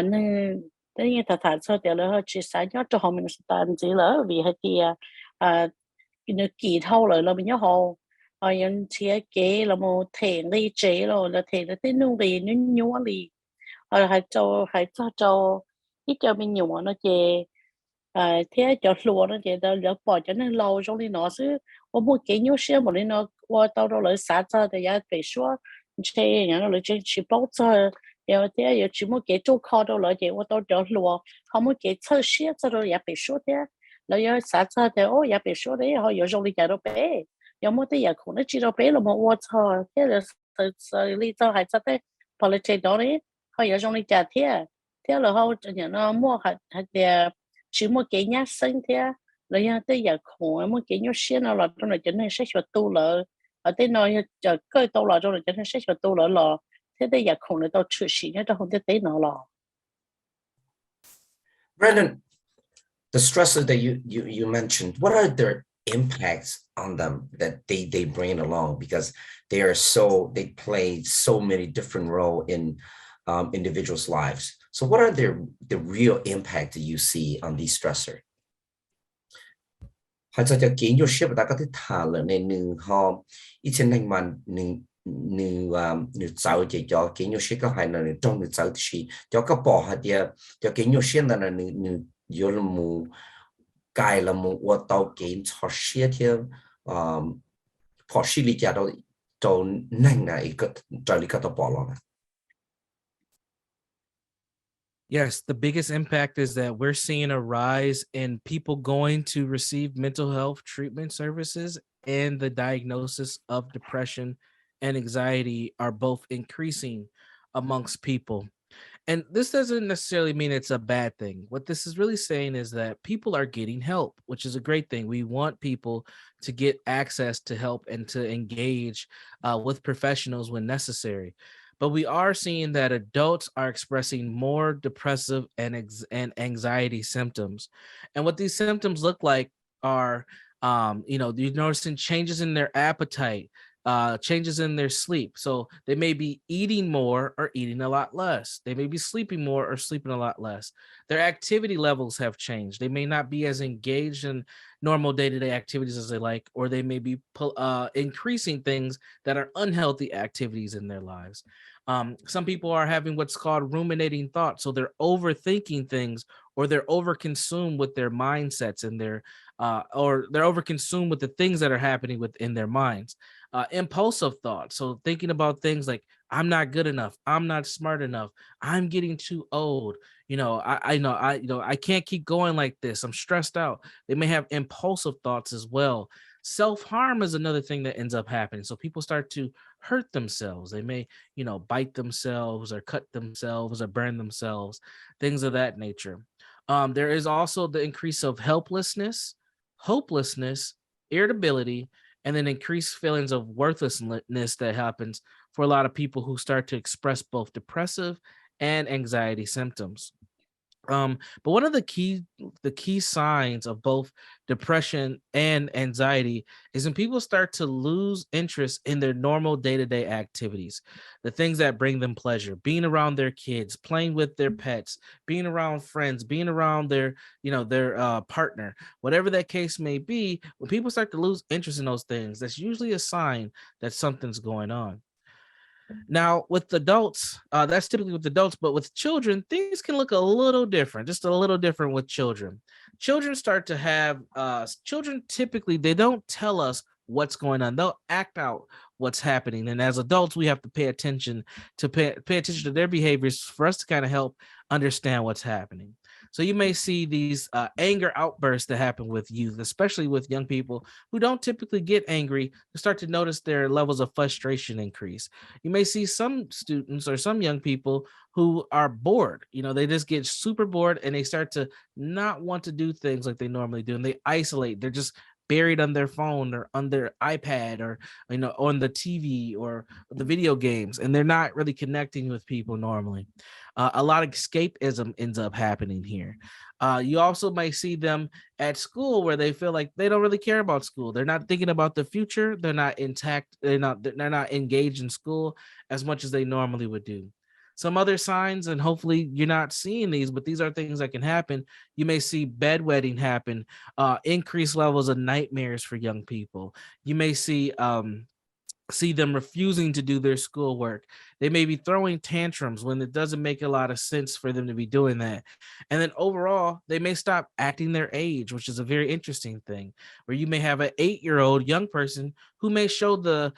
nên tất nhiên thật sự thì là chỉ sai nhất cho họ mình tạm chỉ là vì hay thì nó kỳ thâu lại là mình nhớ hồ những chia kế là một thể đi chế rồi là thể là tên nung vì nó nhúa đi hay cho ít cho mình nhúa nó chè thế cho lúa nó chè đó lỡ bỏ cho nên lâu trong đi nó chứ một cái nhúa xe một đi nó qua tao đâu lại sát ra thì giá phải số chè nó lại chỉ bảo cho giờ thế giờ chỉ một cái chỗ kho đâu lại thì tôi cho lúa không một cái sơ xe cho rồi bị số thế là giờ sát ra thì bị số đấy họ giờ trong đi chợ đâu bé giờ một cái giờ cũng nó chỉ đâu bé là một ô tô thế là xử lý cho hay sao thế politics đó đấy họ giờ trong đi chợ thế thế là họ nhận nó mua hạt để chỉ mua cái nhà sinh thế rồi nhà tới giờ khổ mua cái nhau xuyên nó là trong này cho nên sẽ cho tu lợ ở tới nói giờ cơ tu lợ trong này cho nên sẽ cho tu lợ lò thế tới giờ khổ này tao chịu xí nhá tao không thể tới nó lò. Brandon, the stresses that you mentioned, what are their impacts on them that they bring along, because they play so many different role in individuals' lives. So what are the real impact that you see on these stressors? 还在叫研究学不大家的谈了那女哈，以前那么女早就叫研究学个还能中女早去，叫个包下的，叫研究学的那女有了么改了么，我到给操些的跑西里家到那一个这里个到包了。Yes, the biggest impact is that we're seeing a rise in people going to receive mental health treatment services, and the diagnosis of depression and anxiety are both increasing amongst people. And this doesn't necessarily mean it's a bad thing. What this is really saying is that people are getting help, which is a great thing. We want people to get access to help and to engage with professionals when necessary. But we are seeing that adults are expressing more depressive and anxiety symptoms. And what these symptoms look like are, you're noticing changes in their appetite, changes in their sleep. So they may be eating more or eating a lot less. They may be sleeping more or sleeping a lot less. Their activity levels have changed. They may not be as engaged in normal day-to-day activities as they like, or they may be increasing things that are unhealthy activities in their lives. Some people are having what's called ruminating thoughts. So they're overthinking things, or they're overconsumed with their mindsets and or they're overconsumed with the things that are happening within their minds. Impulsive thoughts. So thinking about things like, I'm not good enough, I'm not smart enough, I'm getting too old. I can't keep going like this. I'm stressed out. They may have impulsive thoughts as well. Self-harm is another thing that ends up happening. So people start to hurt themselves. They may, bite themselves or cut themselves or burn themselves, things of that nature. There is also the increase of helplessness, hopelessness, irritability, and then increased feelings of worthlessness that happens for a lot of people who start to express both depressive and anxiety symptoms. But one of the key signs of both depression and anxiety is when people start to lose interest in their normal day-to-day activities, the things that bring them pleasure, being around their kids, playing with their pets, being around friends, being around their partner, whatever that case may be. When people start to lose interest in those things, that's usually a sign that something's going on. Now, with adults, that's typically with adults, but with children, things can look a little different, just a little different with children. Children start to have, children typically, they don't tell us what's going on. They'll act out what's happening. And as adults, we have to pay attention to their behaviors for us to kind of help understand what's happening. So you may see these anger outbursts that happen with youth, especially with young people who don't typically get angry, to start to notice their levels of frustration increase. You may see some students or some young people who are bored. They just get super bored and they start to not want to do things like they normally do. And they isolate. They're just buried on their phone or on their iPad or on the TV or the video games, and they're not really connecting with people normally. A lot of escapism ends up happening here. You also might see them at school where they feel like they don't really care about school. They're not thinking about the future. They're not intact. They're not engaged in school as much as they normally would do. Some other signs, and hopefully you're not seeing these, but these are things that can happen. You may see bedwetting happen, increased levels of nightmares for young people. You may see them refusing to do their schoolwork. They may be throwing tantrums when it doesn't make a lot of sense for them to be doing that. And then overall, they may stop acting their age, which is a very interesting thing, where you may have an 8-year-old young person who may show the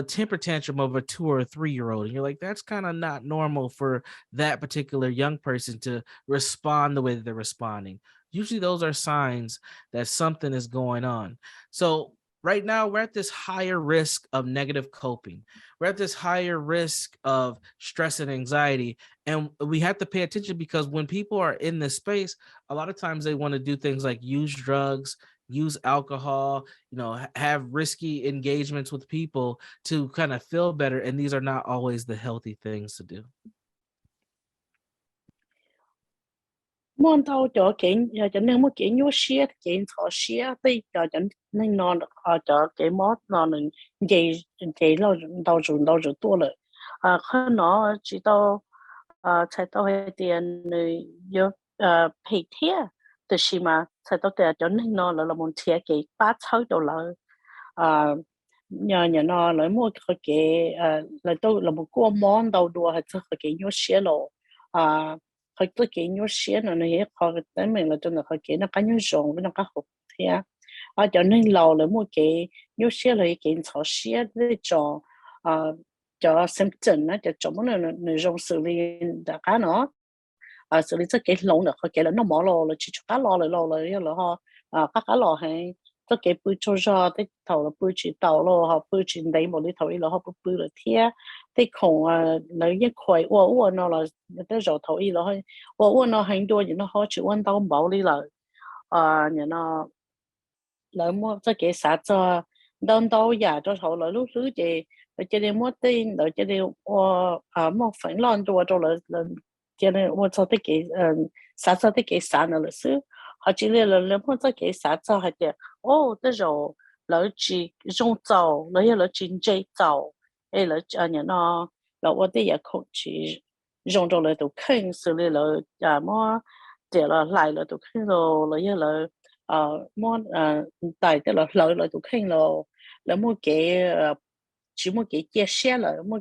temper tantrum of a 2 or a 3-year-old. And you're like, that's kind of not normal for that particular young person to respond the way that they're responding. Usually those are signs that something is going on. So right now we're at this higher risk of negative coping. We're at this higher risk of stress and anxiety. And we have to pay attention, because when people are in this space, a lot of times they want to do things like use drugs, use alcohol, have risky engagements with people to kind of feel better. And these are not always the healthy things to do. Món tàu cho nên muốn kiện nhớ xía kiện thọ xía đi cho nên nó cho cái mót nó nên dây lo đầu rồi tua rồi khi nó chỉ tao chạy tao hay tiền người yêu phải thiệt từ khi mà chạy tao tiền cho nên nó là một thiệt cái bát sáu đầu là nhờ nó lấy mua cái là tôi là một cô món đầu đùa hay cái nhớ xía lộ họ tôi kỹ nhớ xía nó này họ tới mình là trong là họ kỹ nó cá nhớ rồng với nó cá hộp thế cho nên lâu là mua cái nhớ xía là cái thọ xía để cho xem chân á cho mỗi người rồng xử lý đã cá nó xử lý cái lồng được họ kỹ là nó bỏ lò là chỉ cho cá lò là họ cá lò hay tất cái bự cho ra cái thầu là bự chỉ tàu lo họ bự chỉ đấy một cái thầu là họ bự là thế cái khổng lấy cái khoai ua nó là cái rồi thầu là họ ua nó hành đua thì nó họ chỉ quan tâm bảo đi là nhà nó lấy mua cái xã cho đơn đâu giả cho thầu là lúc thứ gì rồi cho nên mua tiền rồi cho nên mua phần lon đua rồi là cho nên mua cho cái xã cho cái xã nó là xứ họ chỉ là mua cái xã cho hay là tới rồi lỡ chỉ dùng dầu lỡ chỉ dây dầu ấy lỡ nhà nó lỡ ở đây không chỉ dùng cho lỡ tụ khinh xử lý lỡ mua để là lại lỡ tụ khinh rồi lỡ mua tại tức là lỡ tụ khinh rồi lỡ mua cái chỉ mua cái chia sẻ lỡ mua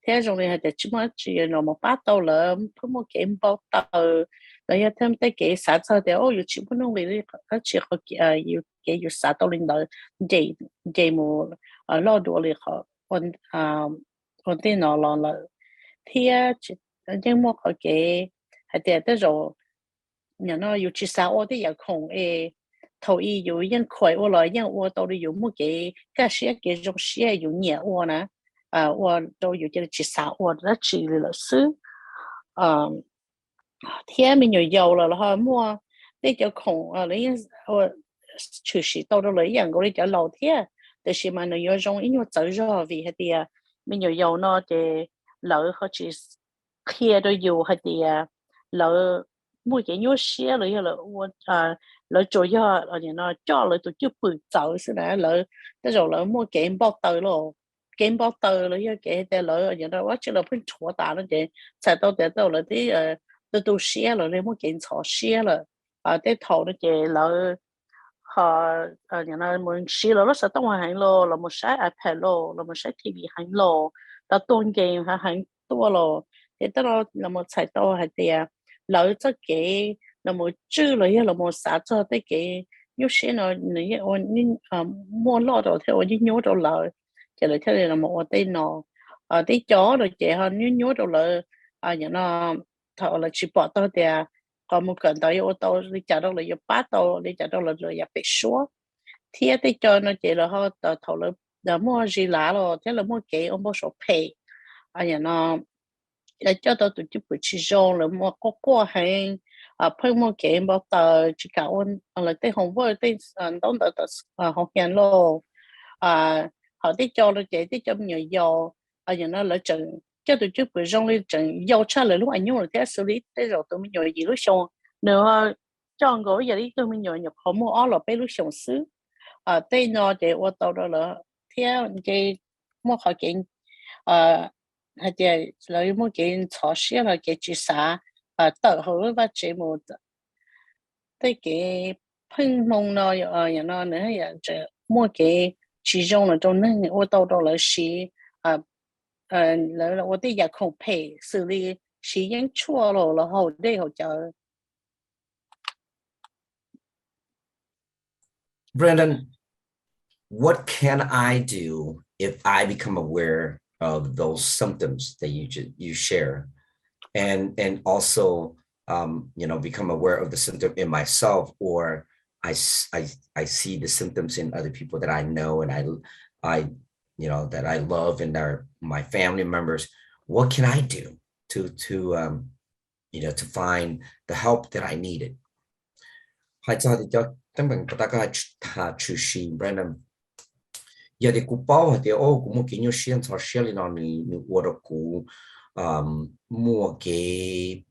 thế rồi này thì chỉ nó một bát tàu lỡ mua cái bao tàu rồi thêm tới cái xã hội thì chỉ muốn nói về cái chỉ có cái xã hội lên đó dễ một lo đồ là họ còn tên nó là thì nhưng mà cái hay là tới rồi nhà nó chỉ xã hội thì không thầu ý có những khỏe ở lại những ở đâu có một cái sẽ cái trong sẽ có nhiều ở nè ở đâu có cái chỉ xã hội rất chỉ là sự天没有有了哈，么你就空你出事到了你人嗰啲就老天，但是嘛你要用因為走咗為係啲沒有有呢嘅老好似貼都有係啲老每個有些了了我老做咗然後叫了就不走是啦老那種老每個包到咯。game bao tờ là cái để lỡ giờ đó quá chỉ là phân chúa ta nó vậy sai tới là tí tôi share rồi nên muốn kiện họ share rồi tới thầu nó vậy lỡ họ nhà nó muốn share rồi nó sẽ tông hành lo là một cái iPad lo là một cái TV hành lo là tôn game hành tua lo thì đó là một sai to hay thì lỡ cho cái là một chữ rồi là một xã cho tới cái nhớ share nó này mua lo rồi theo nhớ rồi lỡ chỉ là thế này là một tên nó tí chó rồi chị họ nhớ đâu là nhà nó thọ là chỉ bỏ tao thì còn một cần tao ô tô đi chợ đâu là yêu bát tao đi chợ đâu là rồi bị số thì tí cho nó chỉ là họ thọ là mua gì lá rồi thế là mua cái ông bố số pay nhà nó là cho tao tụi chụp chỉ rong là mua có hàng phân mua cái bao tờ chỉ cả ôn là tên hồng với tên đón đợi học hiện lo họ tí cho nó chạy tí cho nhiều dầu giờ nó lỡ chừng cho tụi trước bữa rong lên chừng dầu cha lại lúc anh nhung là thế xử lý thế rồi tụi mình nhồi gì lúc xong nữa cho ngồi giờ đi tụi mình nhồi nhập họ mua ó là bé lúc xong xứ tên nó để ô tô đó là theo cái mua họ kiện hay là lấy mua kiện thọ xía là cái chỉ xả tự hữu và chỉ một cái phân mông nó giờ nó nữa giờ mua cái chỉ dùng là trong nên ô tô đó là xí là ô tô giờ không phải xử lý xí những chua rồi là hậu đây hậu chờ. Brandon, what can I do if I become aware of those symptoms that you share, and also become aware of the symptom in myself, or I see the symptoms in other people that I know and I that I love and they're my family members. What can I do to to find the help that I needed? Hai cho thì cho tấm bằng ta có thà trừ sĩ Brandon. Giờ thì cụ bao thì cũng một cái nhiều xuyên cho xuyên lên nó我的cụ mua cái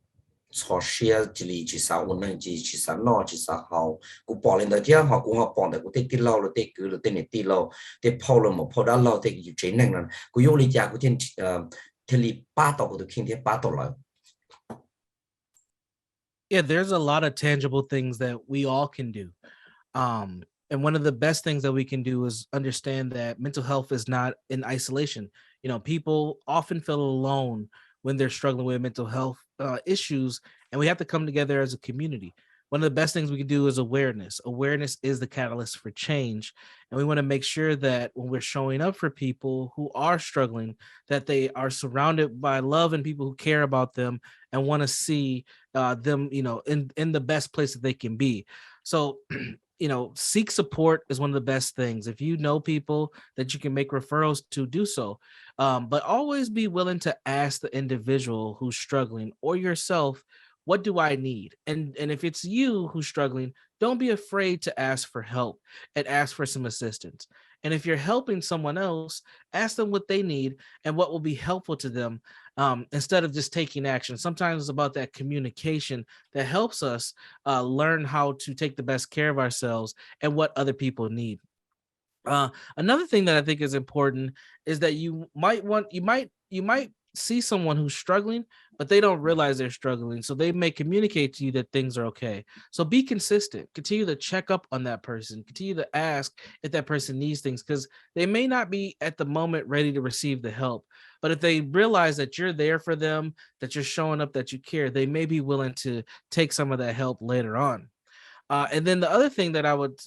cho xuyên chỉ lý chỉ sao我能chỉ sao nó chỉ sao hậu cụ bỏ lên đó chứ họ cũng họ bỏ được cụ tết lâu rồi tết cứ rồi tết này tết lâu tết phao rồi một phao đã lâu tếtอยู่chế năng rồi cụ dùng lý giả cụ thiên thiên lý ba tổ cụ được kinh thiên ba tổ rồi. Yeah, there's a lot of tangible things that we all can do. And one of the best things that we can do is understand that mental health is not in isolation. People often feel alone when they're struggling with mental health issues, and we have to come together as a community. One of the best things we can do is awareness. Awareness is the catalyst for change. And we want to make sure that when we're showing up for people who are struggling, that they are surrounded by love and people who care about them and want to see them, in the best place that they can be. So, seek support is one of the best things. If you know people that you can make referrals to, do so. But always be willing to ask the individual who's struggling or yourself, what do I need? And if it's you who's struggling, don't be afraid to ask for help and ask for some assistance. And if you're helping someone else, ask them what they need and what will be helpful to them, instead of just taking action. Sometimes it's about that communication that helps us learn how to take the best care of ourselves and what other people need. Another thing that I think is important is that you might see someone who's struggling, but they don't realize they're struggling. So they may communicate to you that things are okay. So be consistent, continue to check up on that person, continue to ask if that person needs things, because they may not be at the moment ready to receive the help. But if they realize that you're there for them, that you're showing up, that you care, they may be willing to take some of that help later on. And then the other thing that I would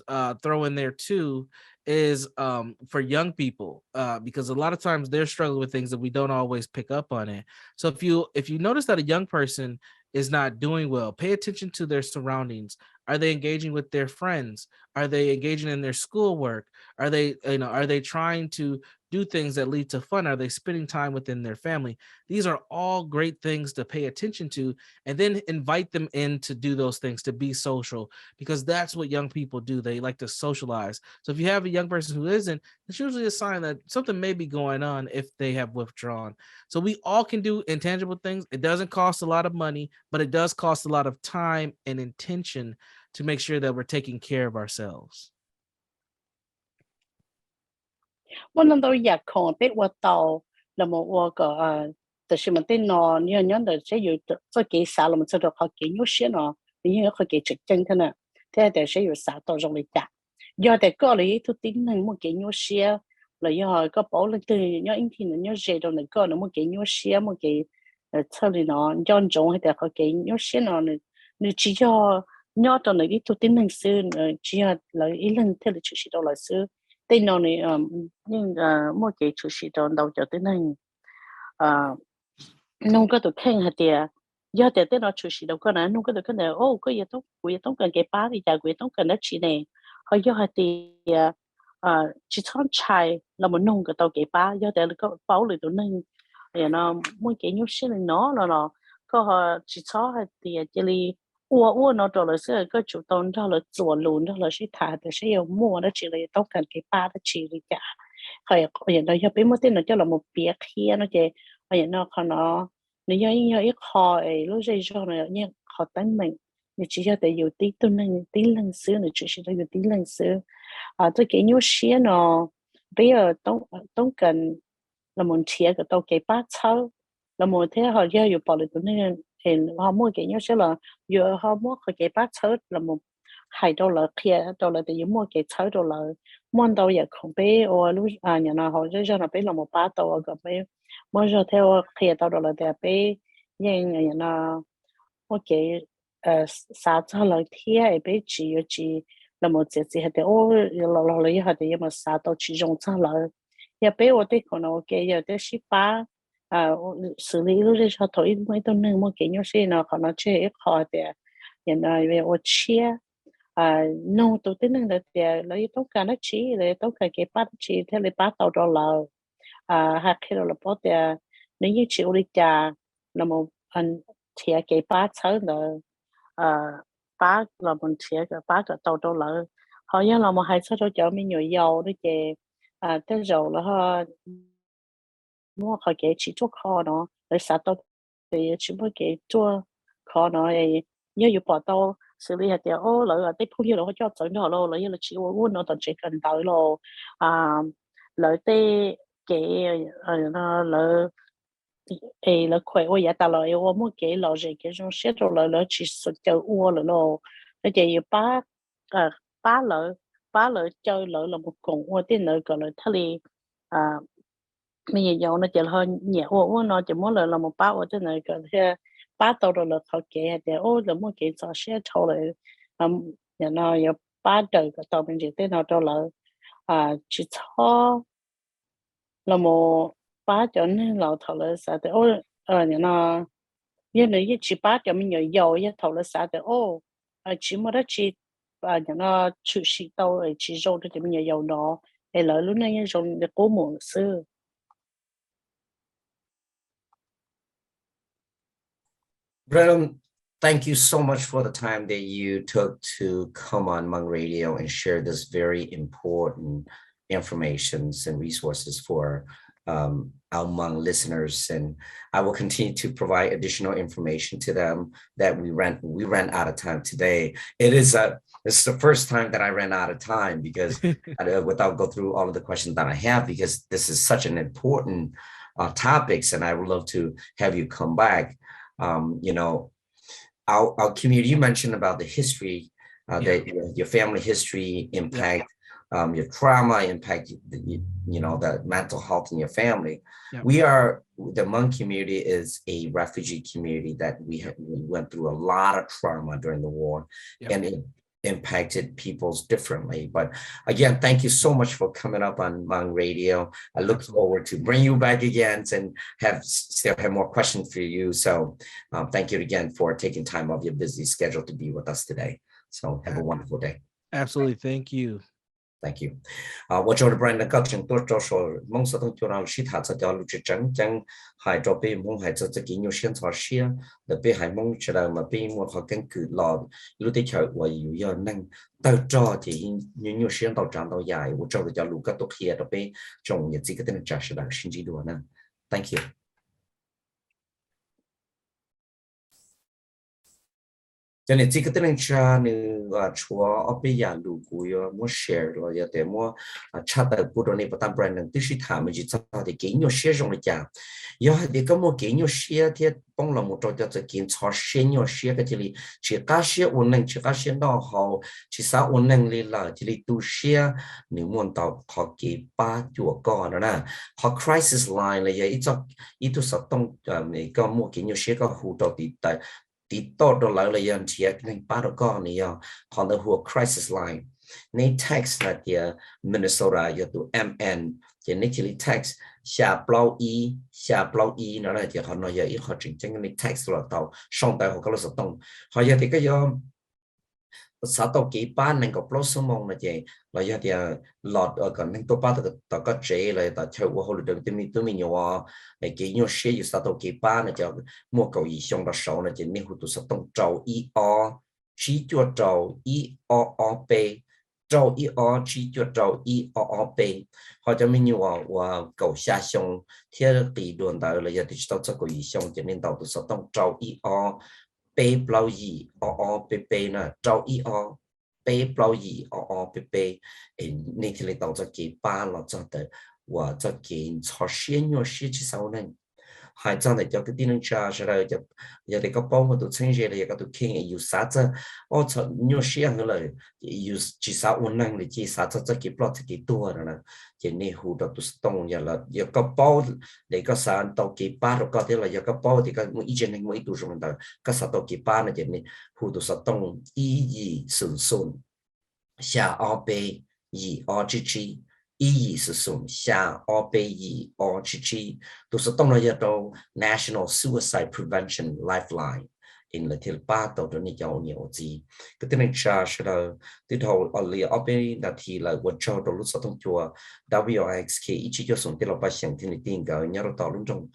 throw in there too is for young people, because a lot of times they're struggling with things that we don't always pick up on it. So if you notice that a young person is not doing well, pay attention to their surroundings. Are they engaging with their friends? Are they engaging in their schoolwork? Are they trying to do things that lead to fun? Are they spending time within their family? These are all great things to pay attention to, and then invite them in to do those things, to be social, because that's what young people do. They like to socialize. So if you have a young person who isn't, it's usually a sign that something may be going on if they have withdrawn. So we all can do intangible things. It doesn't cost a lot of money, but it does cost a lot of time and intention to make sure that we're taking care of ourselves. 我能都也看别我到，那么我个就是么的呢，你的这有这给啥了么？这都好给有些呢，你好给执政的呢，这但是有啥到容易的，要得个里头顶能么给有些，了要个保了的，要一天呢要热到那个呢么给有些么给车里呢，要种还得好给有些呢，你只要nhớ trong này đi tu tin năng sư chỉ là ý lần theo là chủ sĩ đâu là sư tên nó này nhưng mỗi cái chủ sĩ đâu đầu cho tên năng nông cái tụ khen hạt địa do để tên nó chủ sĩ đâu có nè nông cái tụ khen này ô cái gì tông cần cái bá thì giờ cái tông cần nó chỉ này họ do hạt địa chỉ chọn trái là một nông cái tàu cái bá do để có bảo lại tụ năng thì nó mỗi cái nhút xí nó là có họ chỉ chọn hạt địa chỉ li 我拿到了是个主动到了左轮到了是他的是有摸的起来都敢给爸的起来呀，还有那要被么的那叫了么别开那个，还有那可能你要一考诶，路这上呢你考单门，你只要得有低都能低冷死，你只是得有低冷死啊，这给有些呢，比如都跟那么贴个都给爸抄，那么他好像有保了的那个。thì họ mua cái nhau sẽ là vừa họ mua cái bát sớ là một hai đô la kia đô la thì mua cái sớ đô la mua đâu vậy không biết or lúc nhà nào họ cho nó biết là một bát đô cái biết mua cho theo kia đô la thì biết nhưng nhà nào một cái sao cho là thiệt biết chỉ là một cái gì thì ô là họ thì mà sao đâu chỉ dùng cho là ya biết ở đây còn ok ya đây ship ba xử lý lúc đấy cho thôi mấy tuần nữa một cái nhau xe nào còn nó chơi ít khó thì hiện nay về ở chia no tôi tin rằng là lấy tốt cả nó chỉ lấy tốt cả cái bắt chỉ theo lấy bắt tàu đó là hạt khi là bắt nếu như chịu đi cha là một anh thì cái bắt sớm rồi bắt là một thì cái bắt cái tàu đó là họ nhớ là một hai số cho chợ mình nhiều dầu đấy chị tới dầu là họ mua họ cái chỉ cho kho nó lấy sát tàu thì chỉ mua cái cho kho nó ấy nhớอยู่bỏ tàu xử lý hạt tiêu ô lợi là tiếp thu nhiều là họ cho dẫn nó lô lợi là chỉ uống nó tận chỉ cần tới lô lợi tê cái nó lợi lợi khỏe ôi dạ ta lợi ô mua cái lợi gì cái trong xét rồi lợi chỉ sự chơi uo lợi lô nó chỉ ba ba lợi chơi lợi là một cùng uo tên lợi gọi lợi thà li bây giờ dầu nó chỉ hơn nhẹ uo nó chỉ muốn lợi là một ba uo tên lợi gọi là ba tàu rồi là họ kể để ô là mua cái cho xe thâu lại nhà nó có ba đời cái tàu mình chỉ tên nó cho là chỉ cho là một ba cho nên là thâu lại sao để ô nhà nó như này chỉ ba cho mình nhiều dầu như thâu lại sao để ô chỉ mua đó chỉ nhà nó chịu sĩ tàu chỉ dùng để mình nhiều dầu đó để lợi lúc này dùng để cố một xưa. Brennan, thank you so much for the time that you took to come on Hmong Radio and share this very important information and resources for our Hmong listeners. And I will continue to provide additional information to them that we ran out of time today. This is the first time that I ran out of time because without go through all of the questions that I have, because this is such an important topics, and I would love to have you come back. Our community, you mentioned about the history, that your family history impact, your trauma impact, the mental health in your family. The Hmong community is a refugee community that we went through a lot of trauma during the war, and it impacted peoples differently. But again, thank you so much for coming up on Hmong Radio. I look forward to bring you back again and still have more questions for you. So thank you again for taking time off your busy schedule to be with us today. So have a wonderful day. Absolutely. Thank you. Thank you. 我做的 brand 的各种多着手，梦想中就让其他这条路去真正还做被梦还做这个有现场些，的被还梦出来嘛被我好根据了，有的条我有要能到着的有现到站到呀，我做的条路个都可以的被中也这个的假实的甚至多呢。Thank you. Cho nên chỉ cái tên cha nữa chúa ở bây giờ đủ cùi mua share rồi giờ để mua cha tới bữa đó này bắt đầu brand tự sĩ thả mình chỉ cho thì cái nhiều share trong này chả giờ thì có một cái nhiều share thì bằng là một trò cho cái cho share nhiều share cái gì chỉ cá share ổn định chỉ cá share đó họ chỉ sao ổn định đi là chỉ tu share nếu muốn tạo họ cái ba chuột con đó nè họ crisis line là giờ ít tu sát tông mình có một cái nhiều share có hỗ trợ tại tí tốt đó lại là dân chỉ nên ba đứa con này còn là hùa crisis line nên text là thì Minnesota giờ tụ MN thì nên chỉ text xả blow e nó là thì họ nói giờ ít họ chỉnh chân nên text là tàu xong tại họ có là sao tông họ giờ thì cái do sao tàu kỹ ban nên có blow số mong là gì là giờ thì lọt ở gần nên tôi bắt được tàu có chế là tàu chơi qua hồi được tôi mình nhiều cái nhiều xe sao tàu kỹ ban là cho mua cầu ý xong đó sau là chỉ nên hụt tụ sao tông trâu e o chỉ cho trâu e o b trâu e o chỉ cho trâu e o b họ cho mình nhiều cầu xa xong theo tỷ đồn tại là giờ thì tàu cho cầu ý xong cho nên tàu tụ sao tông trâu e o b bao gì o b nè trâu e o b bao gì o b nên thì lấy tàu cho cái ba là cho tới và cho cái cho xuyên nhau xuyên chỉ sau này hai trang này cho cái tin cha rồi giờ thì có bao nhiêu tụi sinh viên là có tụi kinh nghiệm sát cho ở cho nhau xuyên nữa là chỉ sao ổn định là chỉ sát cho cái plot cái tua rồi nè chỉ nên hút được tụi tông giờ là giờ có bao để có sản tàu cái ba rồi có thể là giờ có bao thì có một ý kiến một ý tụi chúng ta có sản tàu cái ba này chỉ nên hút tụi tông ý gì sườn sườn下 o b 以 o g g 意义是什么？下 o b 以 o g g 都是动了一道 National Suicide Prevention Lifeline， in là thiên ba tàu đó này giàu nhiều gì cái tên này cha sẽ là từ đầu ở lì ở bên là thì là vượt cho đầu lúc sau thông chùa WIXK chỉ cho xuống tới là ba sáng thì tiền cái nhớ tàu lúc trong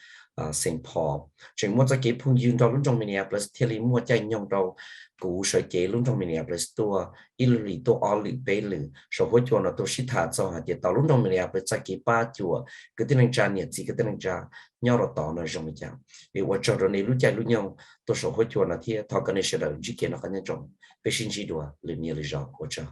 Saint Paul chỉ muốn cho cái phong dương tàu lúc trong Minneapolis thì lý mua chạy nhông tàu cú sợi chế lúc trong Minneapolis tua Illy tua ở lì bể lì sau hồi chùa nó tôi sĩ thả cho hạt tàu lúc trong Minneapolis cho cái ba chùa cái tên này cha nhiệt gì cái tên này cha nhớ tàu nó trong mình vì vượt cho rồi này lúc chạy lúc nhau tôi số hồi chùa là thì thọ cái này sẽ là chỉ kiến nó cái này trong về sinh chỉ đùa liền nhiều lý do vượt cho